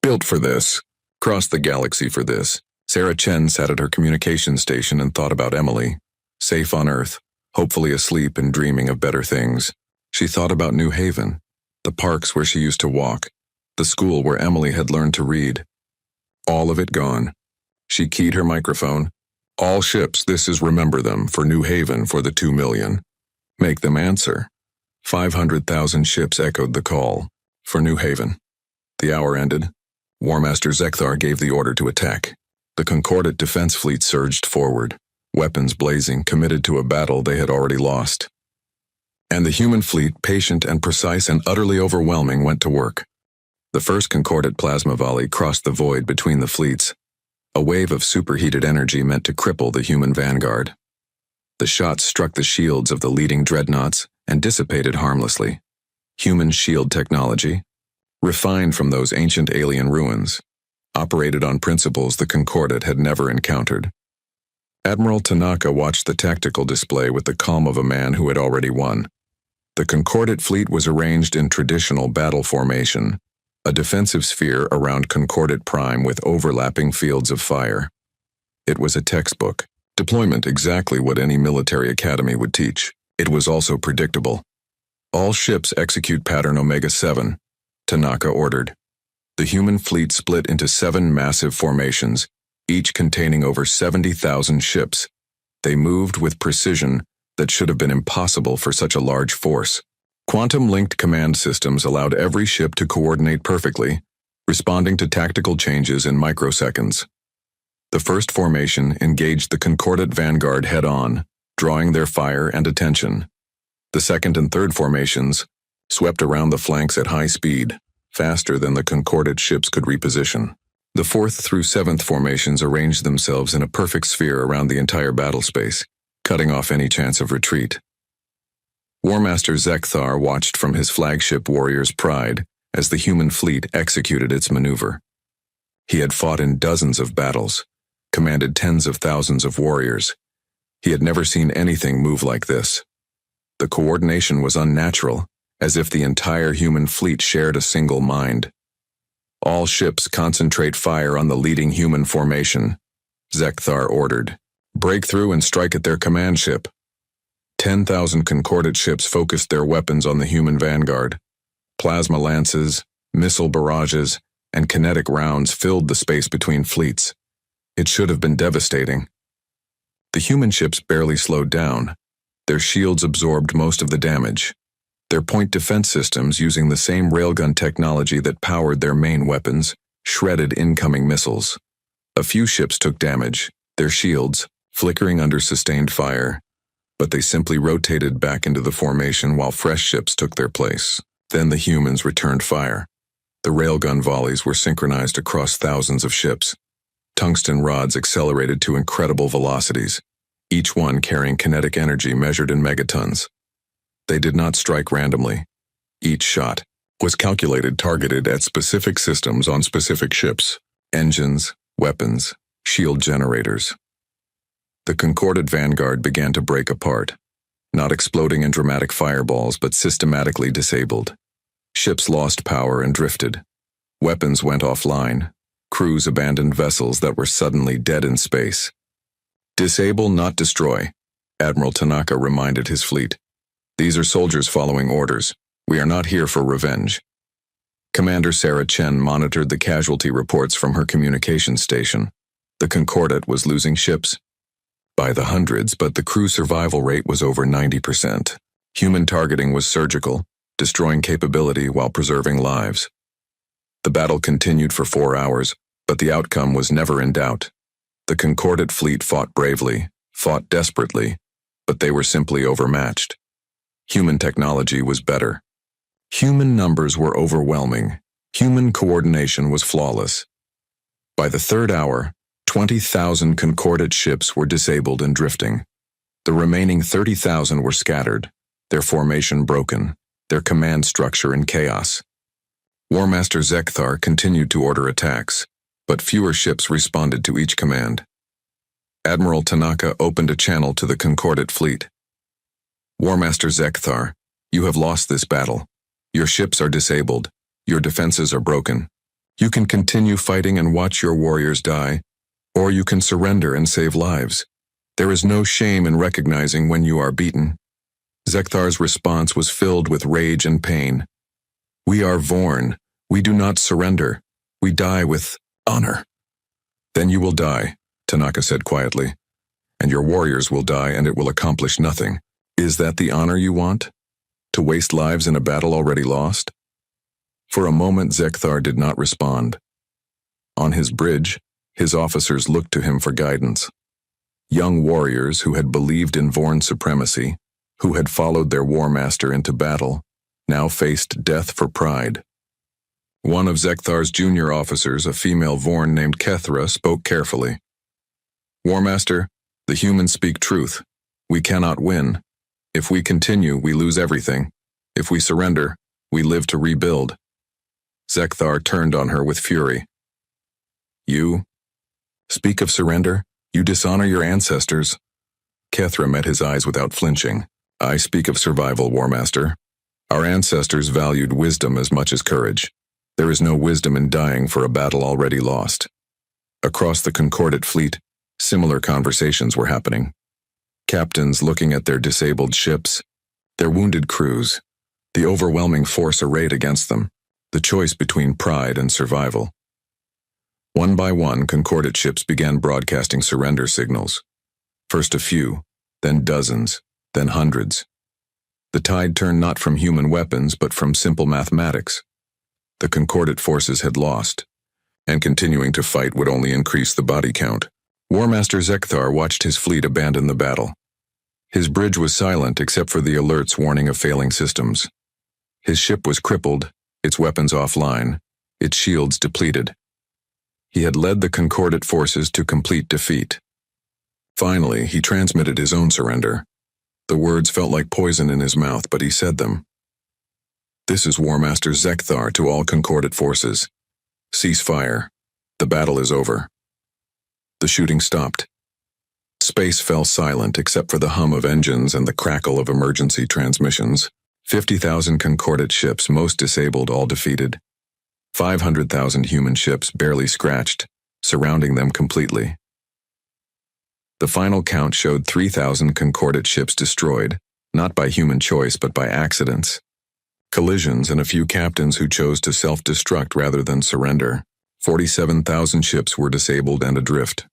Built for this. Crossed the galaxy for this. Sarah Chen sat at her communication station and thought about Emily. Safe on Earth, hopefully asleep and dreaming of better things. She thought about New Haven, the parks where she used to walk, the school where Emily had learned to read. All of it gone. She keyed her microphone. All ships, this is remember them, for New Haven for the 2 million. Make them answer. 500,000 ships echoed the call. For New Haven. The hour ended. War Master Zekthar gave the order to attack. The Concordat defense fleet surged forward, weapons blazing, committed to a battle they had already lost. And the human fleet, patient and precise and utterly overwhelming, went to work. The first Concordat plasma volley crossed the void between the fleets. A wave of superheated energy meant to cripple the human vanguard. The shots struck the shields of the leading Dreadnoughts and dissipated harmlessly. Human shield technology, refined from those ancient alien ruins, operated on principles the Concordat had never encountered. Admiral Tanaka watched the tactical display with the calm of a man who had already won. The Concordat fleet was arranged in traditional battle formation, a defensive sphere around Concordat Prime with overlapping fields of fire. It was a textbook, deployment exactly what any military academy would teach. It was also predictable. All ships execute pattern Omega-7, Tanaka ordered. The human fleet split into 7 massive formations, each containing over 70,000 ships. They moved with precision that should have been impossible for such a large force. Quantum-linked command systems allowed every ship to coordinate perfectly, responding to tactical changes in microseconds. The first formation engaged the Concordat vanguard head-on, drawing their fire and attention. The second and third formations swept around the flanks at high speed, faster than the Concordat ships could reposition. The fourth through seventh formations arranged themselves in a perfect sphere around the entire battle space, cutting off any chance of retreat. War Master Zekthar watched from his flagship Warrior's Pride as the human fleet executed its maneuver. He had fought in dozens of battles, commanded tens of thousands of warriors. He had never seen anything move like this. The coordination was unnatural, as if the entire human fleet shared a single mind. All ships concentrate fire on the leading human formation, Zekthar ordered. Break through and strike at their command ship. 10,000 Concordat ships focused their weapons on the human vanguard. Plasma lances, missile barrages, and kinetic rounds filled the space between fleets. It should have been devastating. The human ships barely slowed down. Their shields absorbed most of the damage. Their point defense systems, using the same railgun technology that powered their main weapons, shredded incoming missiles. A few ships took damage, their shields flickering under sustained fire, but they simply rotated back into the formation while fresh ships took their place. Then the humans returned fire. The railgun volleys were synchronized across thousands of ships. Tungsten rods accelerated to incredible velocities, each one carrying kinetic energy measured in megatons. They did not strike randomly. Each shot was calculated, targeted at specific systems on specific ships, engines, weapons, shield generators. The Concordat vanguard began to break apart, not exploding in dramatic fireballs, but systematically disabled. Ships lost power and drifted. Weapons went offline. Crews abandoned vessels that were suddenly dead in space. Disable, not destroy, Admiral Tanaka reminded his fleet. These are soldiers following orders. We are not here for revenge. Commander Sarah Chen monitored the casualty reports from her communication station. The Concordat was losing ships by the hundreds, but the crew survival rate was over 90%. Human targeting was surgical, destroying capability while preserving lives. The battle continued for 4 hours, but the outcome was never in doubt. The Concordat fleet fought bravely, fought desperately, but they were simply overmatched. Human technology was better. Human numbers were overwhelming. Human coordination was flawless. By the third hour, 20,000 Concordat ships were disabled and drifting. The remaining 30,000 were scattered, their formation broken, their command structure in chaos. War Master Zekthar continued to order attacks, but fewer ships responded to each command. Admiral Tanaka opened a channel to the Concordat fleet. War Master Zekthar, you have lost this battle. Your ships are disabled. Your defenses are broken. You can continue fighting and watch your warriors die, or you can surrender and save lives. There is no shame in recognizing when you are beaten. Zekthar's response was filled with rage and pain. We are Vorn. We do not surrender. We die with honor. Then you will die, Tanaka said quietly, and your warriors will die and it will accomplish nothing. Is that the honor you want? To waste lives in a battle already lost? For a moment Zekthar did not respond. On his bridge, his officers looked to him for guidance. Young warriors who had believed in Vorn supremacy, who had followed their war master into battle, now faced death for pride. One of Zekthar's junior officers, a female Vorn named Kethra, spoke carefully. War Master, the humans speak truth. We cannot win. If we continue, we lose everything. If we surrender, we live to rebuild. Zekthar turned on her with fury. You speak of surrender? You dishonor your ancestors. Kethra met his eyes without flinching. I speak of survival, War Master. Our ancestors valued wisdom as much as courage. There is no wisdom in dying for a battle already lost. Across the Concordat fleet, similar conversations were happening. Captains looking at their disabled ships, their wounded crews, the overwhelming force arrayed against them, the choice between pride and survival. One by one, Concordat ships began broadcasting surrender signals. First a few, then dozens, then hundreds. The tide turned not from human weapons, but from simple mathematics. The Concordat forces had lost, and continuing to fight would only increase the body count. War Master Zekthar watched his fleet abandon the battle. His bridge was silent except for the alerts warning of failing systems. His ship was crippled, its weapons offline, its shields depleted. He had led the Concordat forces to complete defeat. Finally, he transmitted his own surrender. The words felt like poison in his mouth, but he said them. This is War Master Zekthar to all Concordat forces. Cease fire. The battle is over. The shooting stopped. Space fell silent except for the hum of engines and the crackle of emergency transmissions. 50,000 Concordat ships, most disabled, all defeated. 500,000 human ships, barely scratched, surrounding them completely. The final count showed 3,000 Concordat ships destroyed, not by human choice but by accidents. Collisions and a few captains who chose to self-destruct rather than surrender. 47,000 ships were disabled and adrift.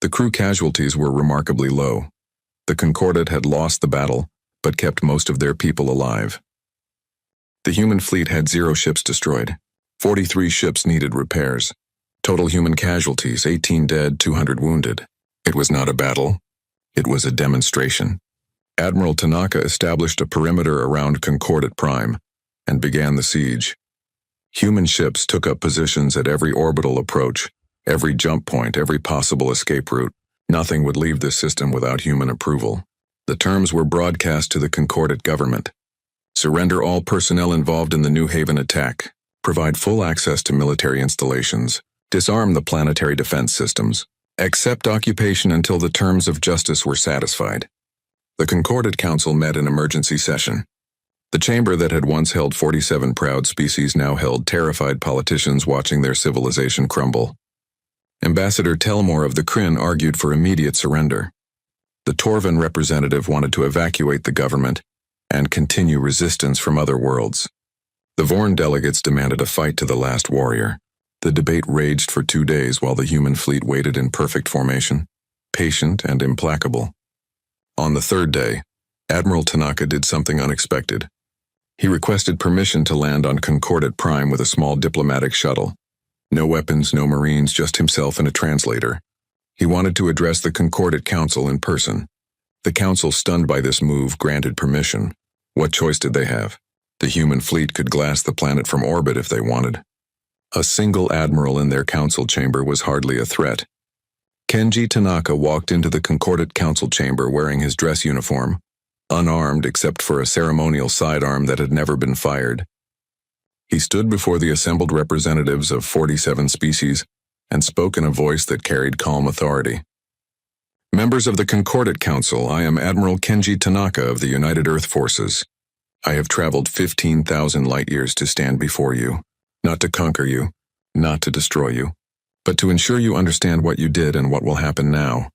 The crew casualties were remarkably low. The Concordat had lost the battle, but kept most of their people alive. The human fleet had 0 ships destroyed. 43 ships needed repairs. Total human casualties, 18 dead, 200 wounded. It was not a battle. It was a demonstration. Admiral Tanaka established a perimeter around Concordat Prime and began the siege. Human ships took up positions at every orbital approach, every jump point, every possible escape route. Nothing would leave this system without human approval. The terms were broadcast to the Concordat government. Surrender all personnel involved in the New Haven attack. Provide full access to military installations. Disarm the planetary defense systems. Accept occupation until the terms of justice were satisfied. The Concordat Council met in emergency session. The chamber that had once held 47 proud species now held terrified politicians watching their civilization crumble. Ambassador Telmore of the Kryn argued for immediate surrender. The Torvan representative wanted to evacuate the government and continue resistance from other worlds. The Vorn delegates demanded a fight to the last warrior. The debate raged for 2 days while the human fleet waited in perfect formation, patient and implacable. On the 3rd day, Admiral Tanaka did something unexpected. He requested permission to land on Concordat Prime with a small diplomatic shuttle. No weapons, no marines, just himself and a translator. He wanted to address the Concordat Council in person. The council, stunned by this move, granted permission. What choice did they have? The human fleet could glass the planet from orbit if they wanted. A single admiral in their council chamber was hardly a threat. Kenji Tanaka walked into the Concordat Council chamber wearing his dress uniform, unarmed except for a ceremonial sidearm that had never been fired. He stood before the assembled representatives of 47 species, and spoke in a voice that carried calm authority. Members of the Concordat Council, I am Admiral Kenji Tanaka of the United Earth Forces. I have traveled 15,000 light-years to stand before you, not to conquer you, not to destroy you, but to ensure you understand what you did and what will happen now.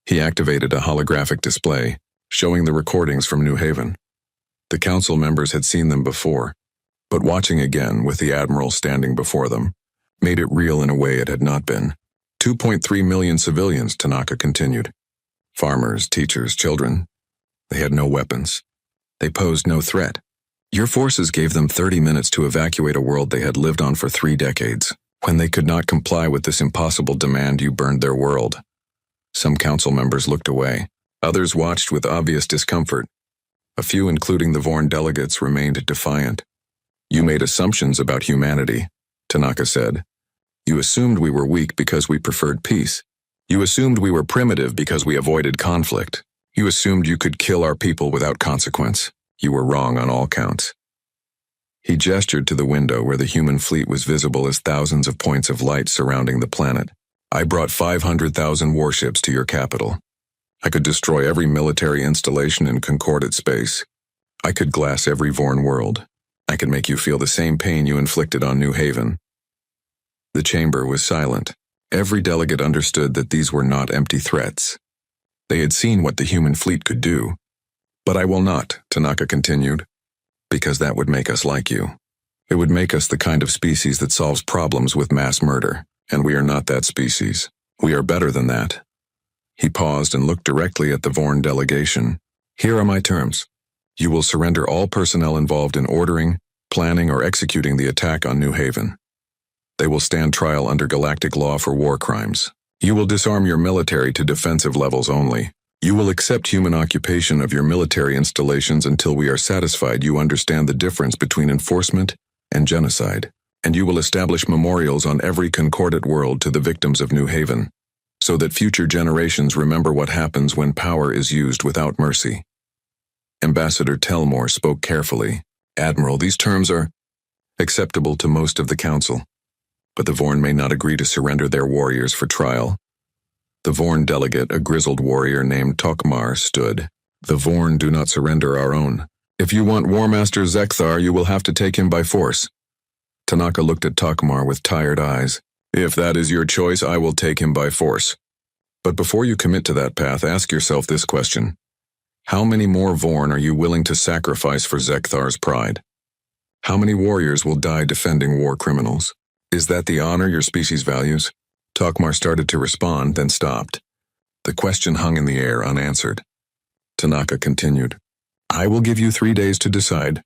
He activated a holographic display, showing the recordings from New Haven. The council members had seen them before, but watching again with the Admiral standing before them made it real in a way it had not been. 2.3 million civilians, Tanaka continued. Farmers, teachers, children. They had no weapons. They posed no threat. Your forces gave them 30 minutes to evacuate a world they had lived on for 3 decades. When they could not comply with this impossible demand, you burned their world. Some council members looked away. Others watched with obvious discomfort. A few, including the Vorn delegates, remained defiant. You made assumptions about humanity, Tanaka said. You assumed we were weak because we preferred peace. You assumed we were primitive because we avoided conflict. You assumed you could kill our people without consequence. You were wrong on all counts. He gestured to the window where the human fleet was visible as thousands of points of light surrounding the planet. I brought 500,000 warships to your capital. I could destroy every military installation in Concordat space. I could glass every Vorn world. I could make you feel the same pain you inflicted on New Haven. The chamber was silent. Every delegate understood that these were not empty threats. They had seen what the human fleet could do. But I will not, Tanaka continued, because that would make us like you. It would make us the kind of species that solves problems with mass murder, and we are not that species. We are better than that. He paused and looked directly at the Vorn delegation. Here are my terms. You will surrender all personnel involved in ordering, planning, or executing the attack on New Haven. They will stand trial under Galactic law for war crimes. You will disarm your military to defensive levels only. You will accept human occupation of your military installations until we are satisfied you understand the difference between enforcement and genocide. And you will establish memorials on every Concordat world to the victims of New Haven, so that future generations remember what happens when power is used without mercy. Ambassador Telmore spoke carefully. Admiral, these terms are acceptable to most of the council, but the Vorn may not agree to surrender their warriors for trial. The Vorn delegate, a grizzled warrior named Tokmar, stood. The Vorn do not surrender our own. If you want War Master Zekthar, you will have to take him by force. Tanaka looked at Tokmar with tired eyes. If that is your choice, I will take him by force. But before you commit to that path, ask yourself this question. How many more Vorn are you willing to sacrifice for Zekthar's pride? How many warriors will die defending war criminals? Is that the honor your species values? Tokmar started to respond, then stopped. The question hung in the air unanswered. Tanaka continued. I will give you 3 days to decide.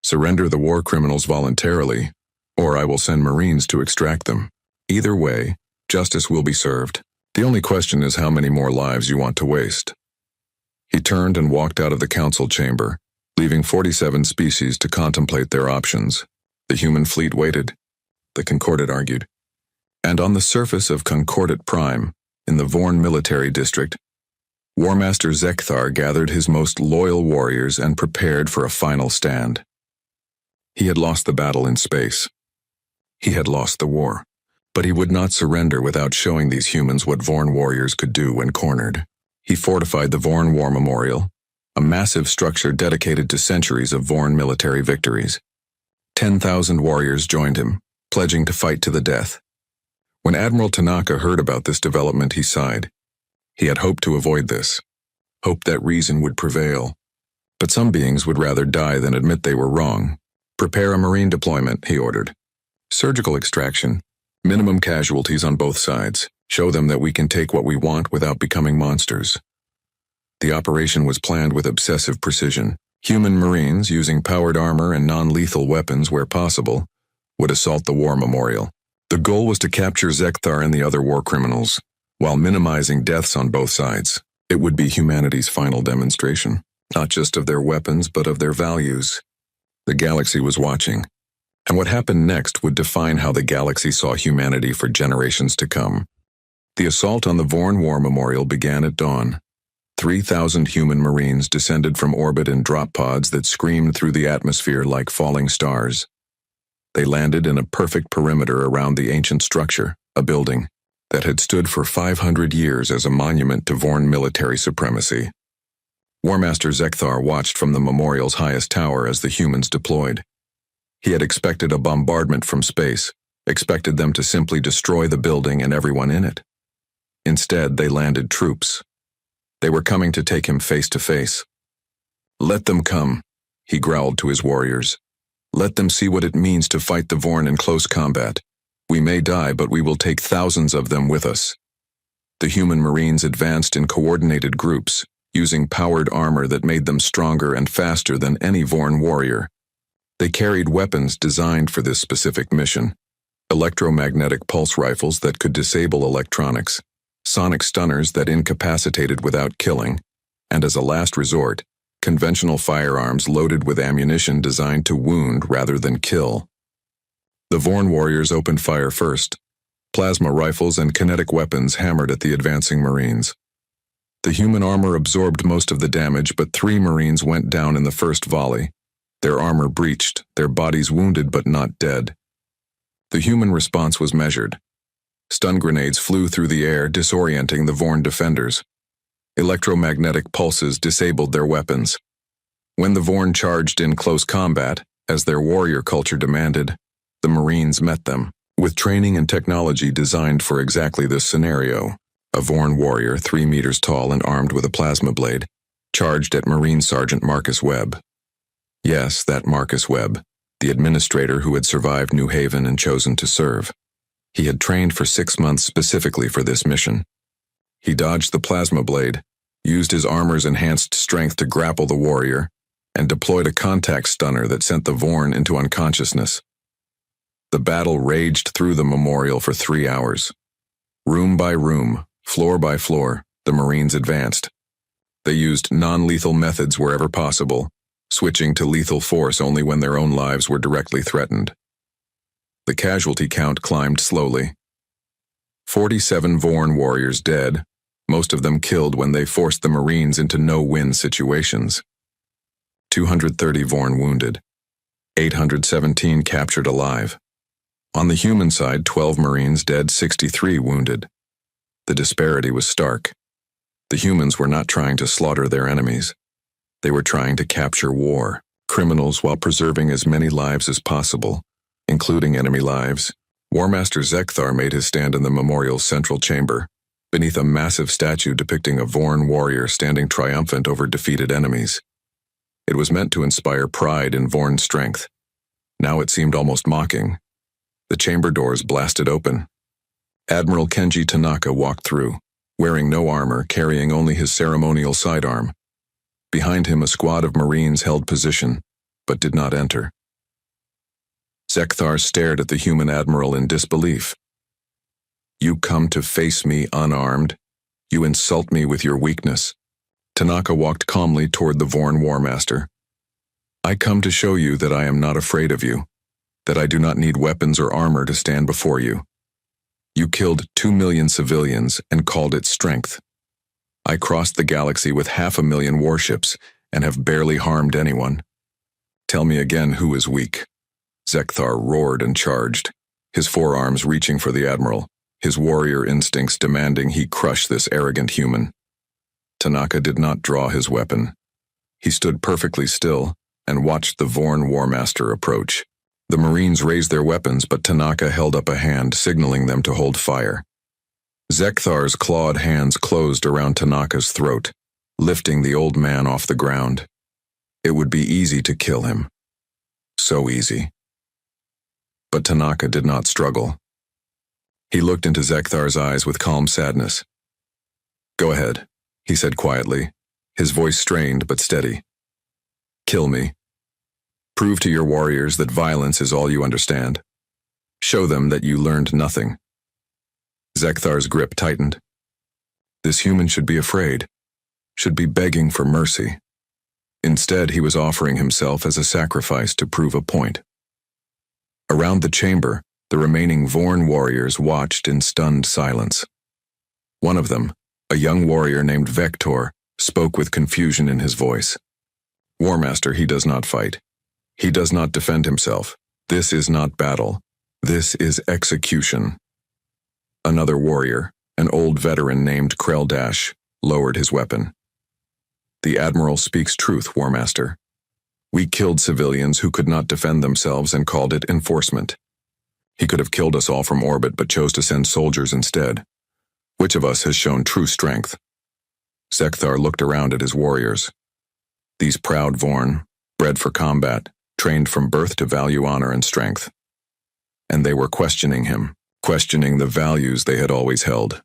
Surrender the war criminals voluntarily, or I will send Marines to extract them. Either way, justice will be served. The only question is how many more lives you want to waste. He turned and walked out of the council chamber, leaving 47 species to contemplate their options. The human fleet waited. The Concordat argued. And on the surface of Concordat Prime, in the Vorn military district, War Master Zekthar gathered his most loyal warriors and prepared for a final stand. He had lost the battle in space. He had lost the war. But he would not surrender without showing these humans what Vorn warriors could do when cornered. He fortified the Vorn War Memorial, a massive structure dedicated to centuries of Vorn military victories. 10,000 warriors joined him, pledging to fight to the death. When Admiral Tanaka heard about this development, he sighed. He had hoped to avoid this, hoped that reason would prevail. But some beings would rather die than admit they were wrong. Prepare a Marine deployment, he ordered. Surgical extraction. Minimum casualties on both sides. Show them that we can take what we want without becoming monsters. The operation was planned with obsessive precision. Human Marines, using powered armor and non-lethal weapons where possible, would assault the war memorial. The goal was to capture Zekthar and the other war criminals, while minimizing deaths on both sides. It would be humanity's final demonstration, not just of their weapons, but of their values. The galaxy was watching. And what happened next would define how the galaxy saw humanity for generations to come. The assault on the Vorn War Memorial began at dawn. 3,000 human Marines descended from orbit in drop pods that screamed through the atmosphere like falling stars. They landed in a perfect perimeter around the ancient structure, a building that had stood for 500 years as a monument to Vorn military supremacy. War Master Zekthar watched from the memorial's highest tower as the humans deployed. He had expected a bombardment from space, expected them to simply destroy the building and everyone in it. Instead, they landed troops. They were coming to take him face to face. "Let them come," he growled to his warriors. "Let them see what it means to fight the Vorn in close combat. We may die, but we will take thousands of them with us." The human Marines advanced in coordinated groups, using powered armor that made them stronger and faster than any Vorn warrior. They carried weapons designed for this specific mission: electromagnetic pulse rifles that could disable electronics, sonic stunners that incapacitated without killing, and as a last resort, conventional firearms loaded with ammunition designed to wound rather than kill. The Vorn warriors opened fire first. Plasma rifles and kinetic weapons hammered at the advancing Marines. The human armor absorbed most of the damage, but 3 Marines went down in the first volley. Their armor breached, their bodies wounded but not dead. The human response was measured. Stun grenades flew through the air, disorienting the Vorn defenders. Electromagnetic pulses disabled their weapons. When the Vorn charged in close combat, as their warrior culture demanded, the Marines met them. With training and technology designed for exactly this scenario, a Vorn warrior, 3 meters tall and armed with a plasma blade, charged at Marine Sergeant Marcus Webb. Yes, that Marcus Webb, the administrator who had survived New Haven and chosen to serve. He had trained for 6 months specifically for this mission. He dodged the plasma blade, used his armor's enhanced strength to grapple the warrior, and deployed a contact stunner that sent the Vorn into unconsciousness. The battle raged through the memorial for 3 hours. Room by room, floor by floor, the Marines advanced. They used non-lethal methods wherever possible, switching to lethal force only when their own lives were directly threatened. The casualty count climbed slowly. 47 Vorn warriors dead, most of them killed when they forced the Marines into no-win situations. 230 Vorn wounded. 817 captured alive. On the human side, 12 Marines dead, 63 wounded. The disparity was stark. The humans were not trying to slaughter their enemies. They were trying to capture war criminals while preserving as many lives as possible, including enemy lives. War Master Zekthar made his stand in the memorial's central chamber, beneath a massive statue depicting a Vorn warrior standing triumphant over defeated enemies. It was meant to inspire pride in Vorn's strength. Now it seemed almost mocking. The chamber doors blasted open. Admiral Kenji Tanaka walked through, wearing no armor, carrying only his ceremonial sidearm. Behind him, a squad of Marines held position, but did not enter. Zekthar stared at the human admiral in disbelief. "You come to face me unarmed? You insult me with your weakness." Tanaka walked calmly toward the Vorn War Master. "I come to show you that I am not afraid of you, that I do not need weapons or armor to stand before you. You killed 2 million civilians and called it strength. I crossed the galaxy with 500,000 warships and have barely harmed anyone. Tell me again who is weak." Zekthar roared and charged, his forearms reaching for the admiral, his warrior instincts demanding he crush this arrogant human. Tanaka did not draw his weapon. He stood perfectly still and watched the Vorn War Master approach. The Marines raised their weapons, but Tanaka held up a hand, signaling them to hold fire. Zekthar's clawed hands closed around Tanaka's throat, lifting the old man off the ground. It would be easy to kill him. So easy. But Tanaka did not struggle. He looked into Zekthar's eyes with calm sadness. "Go ahead," he said quietly, his voice strained but steady. "Kill me. Prove to your warriors that violence is all you understand. Show them that you learned nothing." Zekthar's grip tightened. This human should be afraid, should be begging for mercy. Instead, he was offering himself as a sacrifice to prove a point. Around the chamber, the remaining Vorn warriors watched in stunned silence. One of them, a young warrior named Vector, spoke with confusion in his voice. "War Master, he does not fight. He does not defend himself. This is not battle. This is execution. Another warrior, an old veteran named Krell-Dash, lowered his weapon. The Admiral speaks truth, War Master. We killed civilians who could not defend themselves and called it enforcement. He could have killed us all from orbit but chose to send soldiers instead. Which of us has shown true strength? Zekthar looked around at his warriors. These proud Vorn, bred for combat, trained from birth to value honor and strength. And they were questioning him, questioning the values they had always held.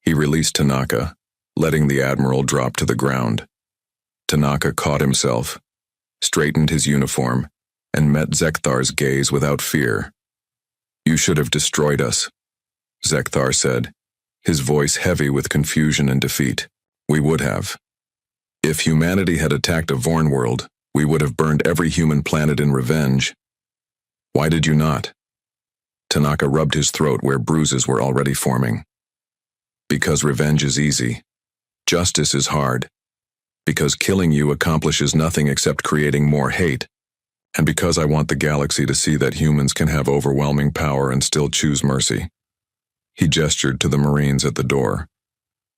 He released Tanaka, letting the Admiral drop to the ground. Tanaka caught himself, straightened his uniform, and met Zekthar's gaze without fear. You should have destroyed us, Zekthar said, his voice heavy with confusion and defeat. We would have. If humanity had attacked a Vorn world, we would have burned every human planet in revenge. Why did you not? Tanaka rubbed his throat where bruises were already forming. Because revenge is easy. Justice is hard. Because killing you accomplishes nothing except creating more hate. And because I want the galaxy to see that humans can have overwhelming power and still choose mercy. He gestured to the Marines at the door.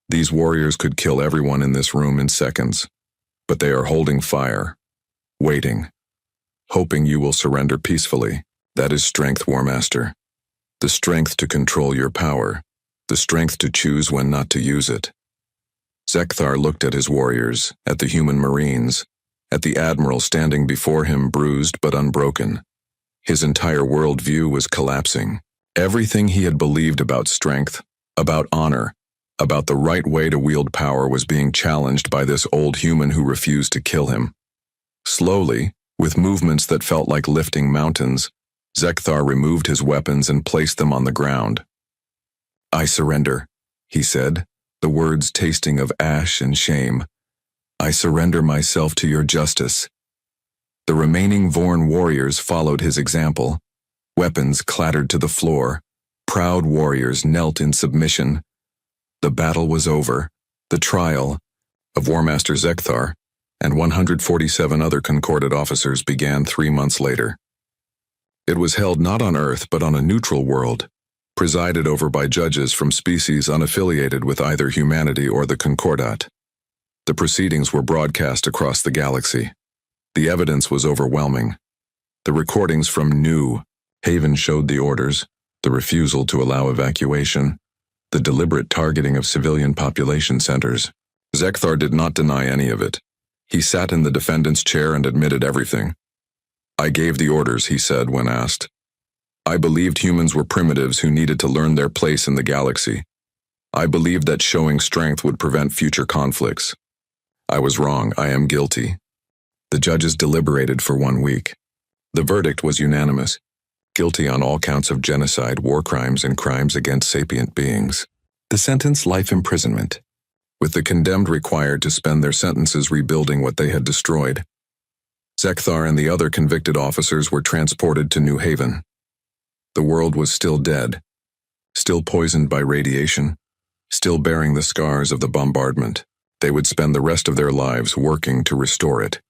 These warriors could kill everyone in this room in seconds, but they are holding fire, waiting, hoping you will surrender peacefully. That is strength, War Master. The strength to control your power, the strength to choose when not to use it. Zekthar looked at his warriors, at the human Marines, at the Admiral standing before him bruised but unbroken. His entire worldview was collapsing. Everything he had believed about strength, about honor, about the right way to wield power was being challenged by this old human who refused to kill him. Slowly, with movements that felt like lifting mountains, Zekthar removed his weapons and placed them on the ground. I surrender, he said, the words tasting of ash and shame. I surrender myself to your justice. The remaining Vorn warriors followed his example. Weapons clattered to the floor. Proud warriors knelt in submission. The battle was over. The trial of War Master Zekthar and 147 other Concordat officers began 3 months later. It was held not on Earth but on a neutral world, presided over by judges from species unaffiliated with either humanity or the Concordat. The proceedings were broadcast across the galaxy. The evidence was overwhelming. The recordings from New Haven showed the orders, the refusal to allow evacuation, the deliberate targeting of civilian population centers. Zekthar did not deny any of it. He sat in the defendant's chair and admitted everything. I gave the orders, he said when asked. I believed humans were primitives who needed to learn their place in the galaxy. I believed that showing strength would prevent future conflicts. I was wrong. I am guilty. The judges deliberated for 1 week. The verdict was unanimous. Guilty on all counts of genocide, war crimes, and crimes against sapient beings. The sentence, life imprisonment, with the condemned required to spend their sentences rebuilding what they had destroyed. Zekthar and the other convicted officers were transported to New Haven. The world was still dead, still poisoned by radiation, still bearing the scars of the bombardment. They would spend the rest of their lives working to restore it,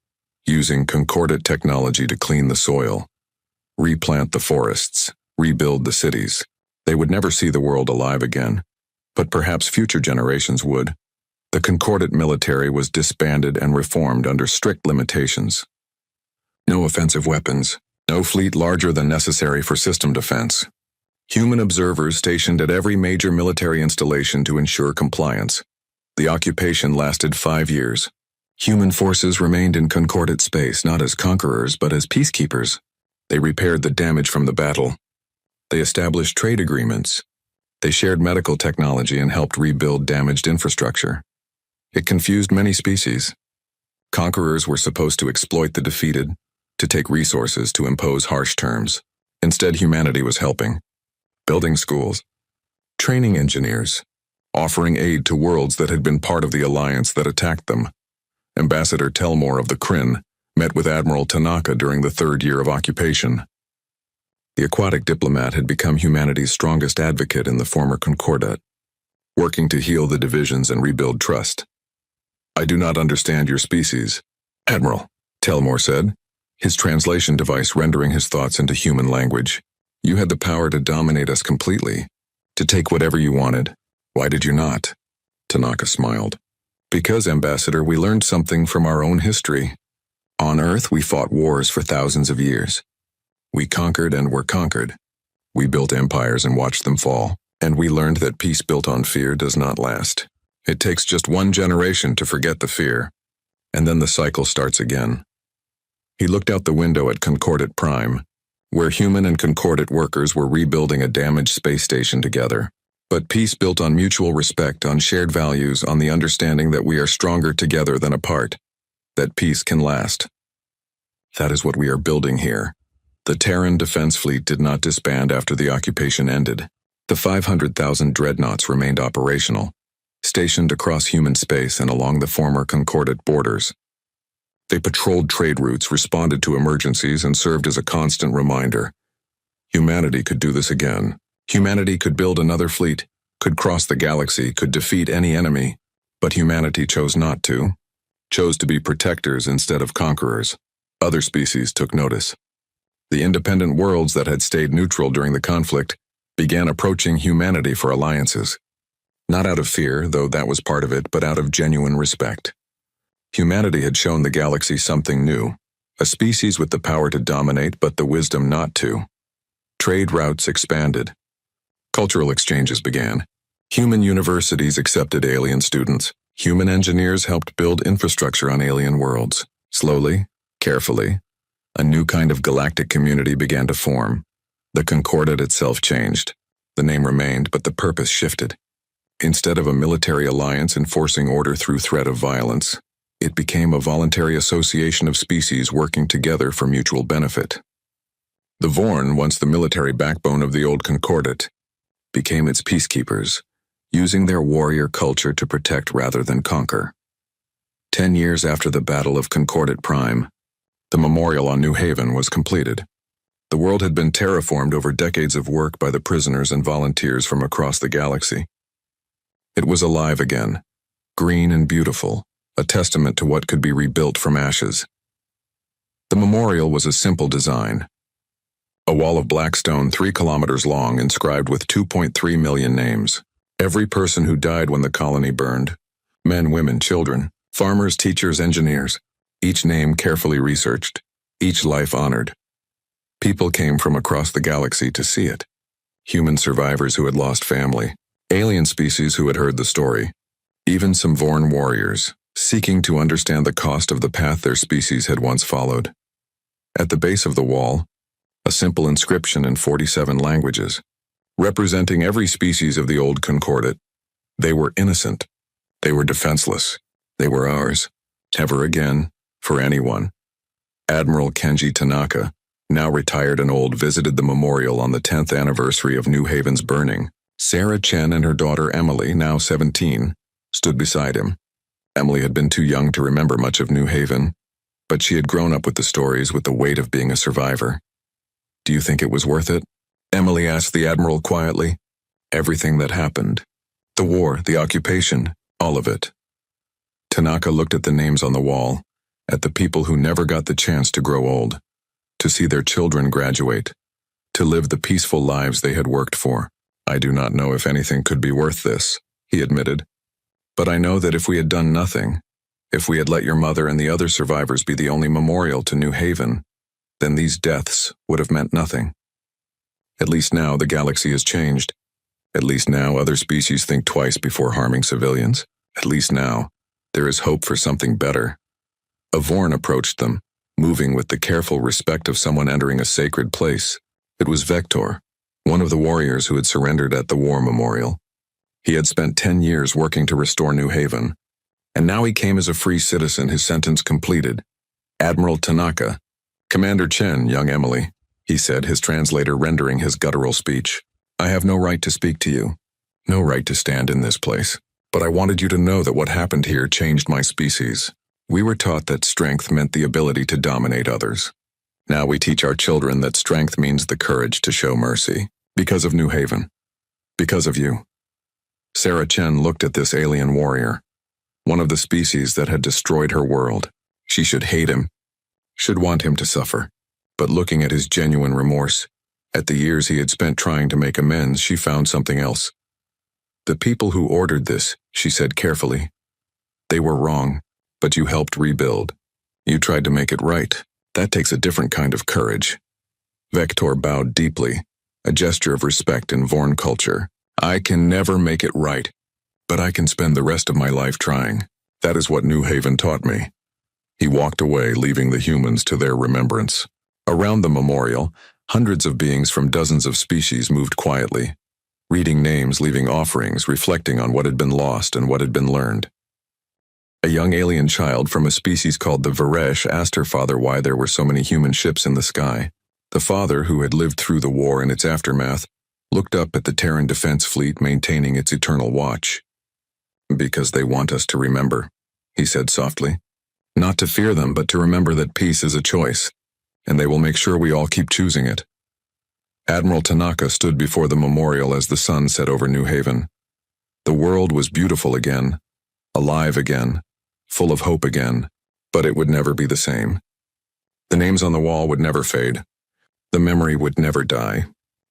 using Concordat technology to clean the soil, replant the forests, rebuild the cities. They would never see the world alive again, but perhaps future generations would. The Concordat military was disbanded and reformed under strict limitations. No offensive weapons, no fleet larger than necessary for system defense. Human observers stationed at every major military installation to ensure compliance. The occupation lasted 5 years. Human forces remained in Concordat space not as conquerors but as peacekeepers. They repaired the damage from the battle. They established trade agreements. They shared medical technology and helped rebuild damaged infrastructure. It confused many species. Conquerors were supposed to exploit the defeated, to take resources, to impose harsh terms. Instead, humanity was helping, building schools, training engineers, offering aid to worlds that had been part of the alliance that attacked them. Ambassador Telmore of the Kryn met with Admiral Tanaka during the 3rd year of occupation. The aquatic diplomat had become humanity's strongest advocate in the former Concordat, working to heal the divisions and rebuild trust. I do not understand your species, Admiral, Telmore said. his translation device rendering his thoughts into human language. You had the power to dominate us completely, to take whatever you wanted. Why did you not? Tanaka smiled. Because, Ambassador, we learned something from our own history. On Earth, we fought wars for thousands of years. We conquered and were conquered. We built empires and watched them fall. And we learned that peace built on fear does not last. It takes just one generation to forget the fear, and then the cycle starts again. He looked out the window at Concordat Prime, where human and Concordat workers were rebuilding a damaged space station together. But peace built on mutual respect, on shared values, on the understanding that we are stronger together than apart, that peace can last. That is what we are building here. The Terran Defense Fleet did not disband after the occupation ended. The 500,000 Dreadnoughts remained operational, stationed across human space and along the former Concordat borders. They patrolled trade routes, responded to emergencies, and served as a constant reminder. Humanity could do this again. Humanity could build another fleet, could cross the galaxy, could defeat any enemy. But humanity chose not to, chose to be protectors instead of conquerors. Other species took notice. The independent worlds that had stayed neutral during the conflict began approaching humanity for alliances. Not out of fear, though that was part of it, but out of genuine respect. Humanity had shown the galaxy something new, a species with the power to dominate but the wisdom not to. Trade routes expanded. Cultural exchanges began. Human universities accepted alien students. Human engineers helped build infrastructure on alien worlds. Slowly, carefully, a new kind of galactic community began to form. The Concordat itself changed. The name remained, but the purpose shifted. Instead of a military alliance enforcing order through threat of violence, it became a voluntary association of species working together for mutual benefit. The Vorn, once the military backbone of the old Concordat, became its peacekeepers, using their warrior culture to protect rather than conquer. 10 years after the Battle of Concordat Prime, the memorial on New Haven was completed. The world had been terraformed over decades of work by the prisoners and volunteers from across the galaxy. It was alive again, green and beautiful, a testament to what could be rebuilt from ashes. The memorial was a simple design. A wall of black stone 3 kilometers long inscribed with 2.3 million names. Every person who died when the colony burned. Men, women, children, farmers, teachers, engineers. Each name carefully researched, each life honored. People came from across the galaxy to see it. Human survivors who had lost family, alien species who had heard the story, even some Vorn warriors, seeking to understand the cost of the path their species had once followed. At the base of the wall, a simple inscription in 47 languages, representing every species of the old Concordat. They were innocent. They were defenseless. They were ours. Never again, for anyone. Admiral Kenji Tanaka, now retired and old, visited the memorial on the 10th anniversary of New Haven's burning. Sarah Chen and her daughter Emily, now 17, stood beside him. Emily had been too young to remember much of New Haven, but she had grown up with the stories, with the weight of being a survivor. "Do you think it was worth it?" Emily asked the Admiral quietly. "Everything that happened. The war, the occupation, all of it." Tanaka looked at the names on the wall, at the people who never got the chance to grow old, to see their children graduate, to live the peaceful lives they had worked for. "I do not know if anything could be worth this," he admitted. "But I know that if we had done nothing, if we had let your mother and the other survivors be the only memorial to New Haven, then these deaths would have meant nothing. At least now the galaxy has changed. At least now other species think twice before harming civilians. At least now there is hope for something better." A Vorn approached them, moving with the careful respect of someone entering a sacred place. It was Vector, one of the warriors who had surrendered at the war memorial. He had spent 10 years working to restore New Haven, and now he came as a free citizen, his sentence completed. "Admiral Tanaka." "Commander Chen, young Emily," he said, his translator rendering his guttural speech. "I have no right to speak to you, no right to stand in this place, but I wanted you to know that what happened here changed my species. We were taught that strength meant the ability to dominate others. Now we teach our children that strength means the courage to show mercy. Because of New Haven. Because of you." Sarah Chen looked at this alien warrior, one of the species that had destroyed her world. She should hate him. should want him to suffer. But looking at his genuine remorse, at the years he had spent trying to make amends, she found something else. The people who ordered this, she said carefully, they were wrong, but you helped rebuild. You tried to make it right. That takes a different kind of courage. Vector bowed deeply, a gesture of respect in Vorn culture. I can never make it right, but I can spend the rest of my life trying. That is what New Haven taught me. He walked away, leaving the humans to their remembrance. Around the memorial, hundreds of beings from dozens of species moved quietly, reading names, leaving offerings, reflecting on what had been lost and what had been learned. A young alien child from a species called the Varesh asked her father why there were so many human ships in the sky. The father, who had lived through the war and its aftermath, looked up at the Terran defense fleet maintaining its eternal watch. Because they want us to remember, he said softly. Not to fear them, but to remember that peace is a choice, and they will make sure we all keep choosing it. Admiral Tanaka stood before the memorial as the sun set over New Haven. The world was beautiful again, alive again, full of hope again, but it would never be the same. The names on the wall would never fade. The memory would never die,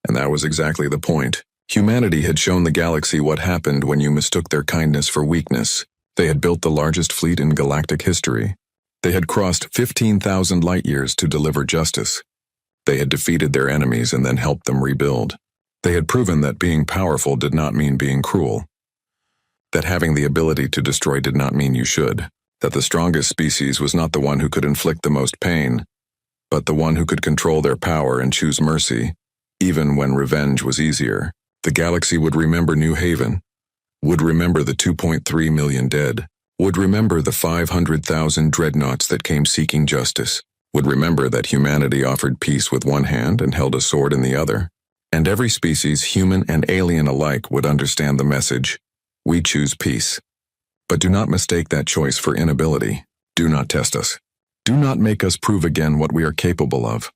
and that was exactly the point. Humanity had shown the galaxy what happened when you mistook their kindness for weakness. They had built the largest fleet in galactic history. They had crossed 15,000 light-years to deliver justice. They had defeated their enemies and then helped them rebuild. They had proven that being powerful did not mean being cruel. That having the ability to destroy did not mean you should. That the strongest species was not the one who could inflict the most pain, but the one who could control their power and choose mercy, even when revenge was easier. The galaxy would remember New Haven, would remember the 2.3 million dead, would remember the 500,000 dreadnoughts that came seeking justice, would remember that humanity offered peace with one hand and held a sword in the other. And every species, human and alien alike, would understand the message: we choose peace. But do not mistake that choice for inability. Do not test us. Do not make us prove again what we are capable of.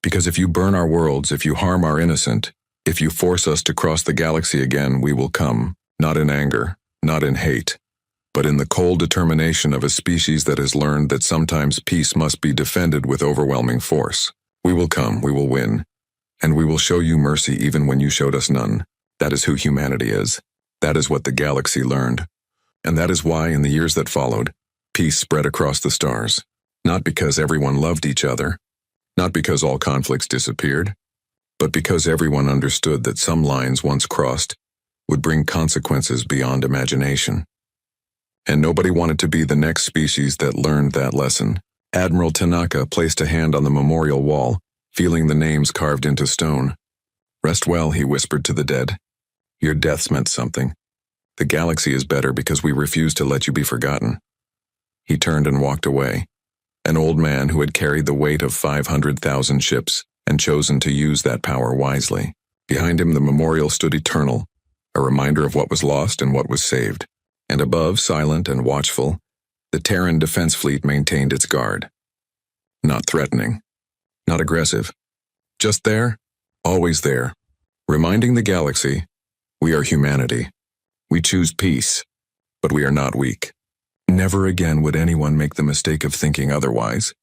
Because if you burn our worlds, if you harm our innocent, if you force us to cross the galaxy again, we will come, not in anger, not in hate, but in the cold determination of a species that has learned that sometimes peace must be defended with overwhelming force. We will come, we will win, and we will show you mercy even when you showed us none. That is who humanity is. That is what the galaxy learned. And that is why, in the years that followed, peace spread across the stars. Not because everyone loved each other, not because all conflicts disappeared, but because everyone understood that some lines once crossed would bring consequences beyond imagination. And nobody wanted to be the next species that learned that lesson. Admiral Tanaka placed a hand on the memorial wall, feeling the names carved into stone. Rest well, he whispered to the dead. Your deaths meant something. The galaxy is better because we refuse to let you be forgotten. He turned and walked away. An old man who had carried the weight of 500,000 ships and chosen to use that power wisely. Behind him, the memorial stood eternal, a reminder of what was lost and what was saved. And above, silent and watchful, the Terran defense fleet maintained its guard. Not threatening, not aggressive, just there, always there, reminding the galaxy, we are humanity. We choose peace, but we are not weak. Never again would anyone make the mistake of thinking otherwise.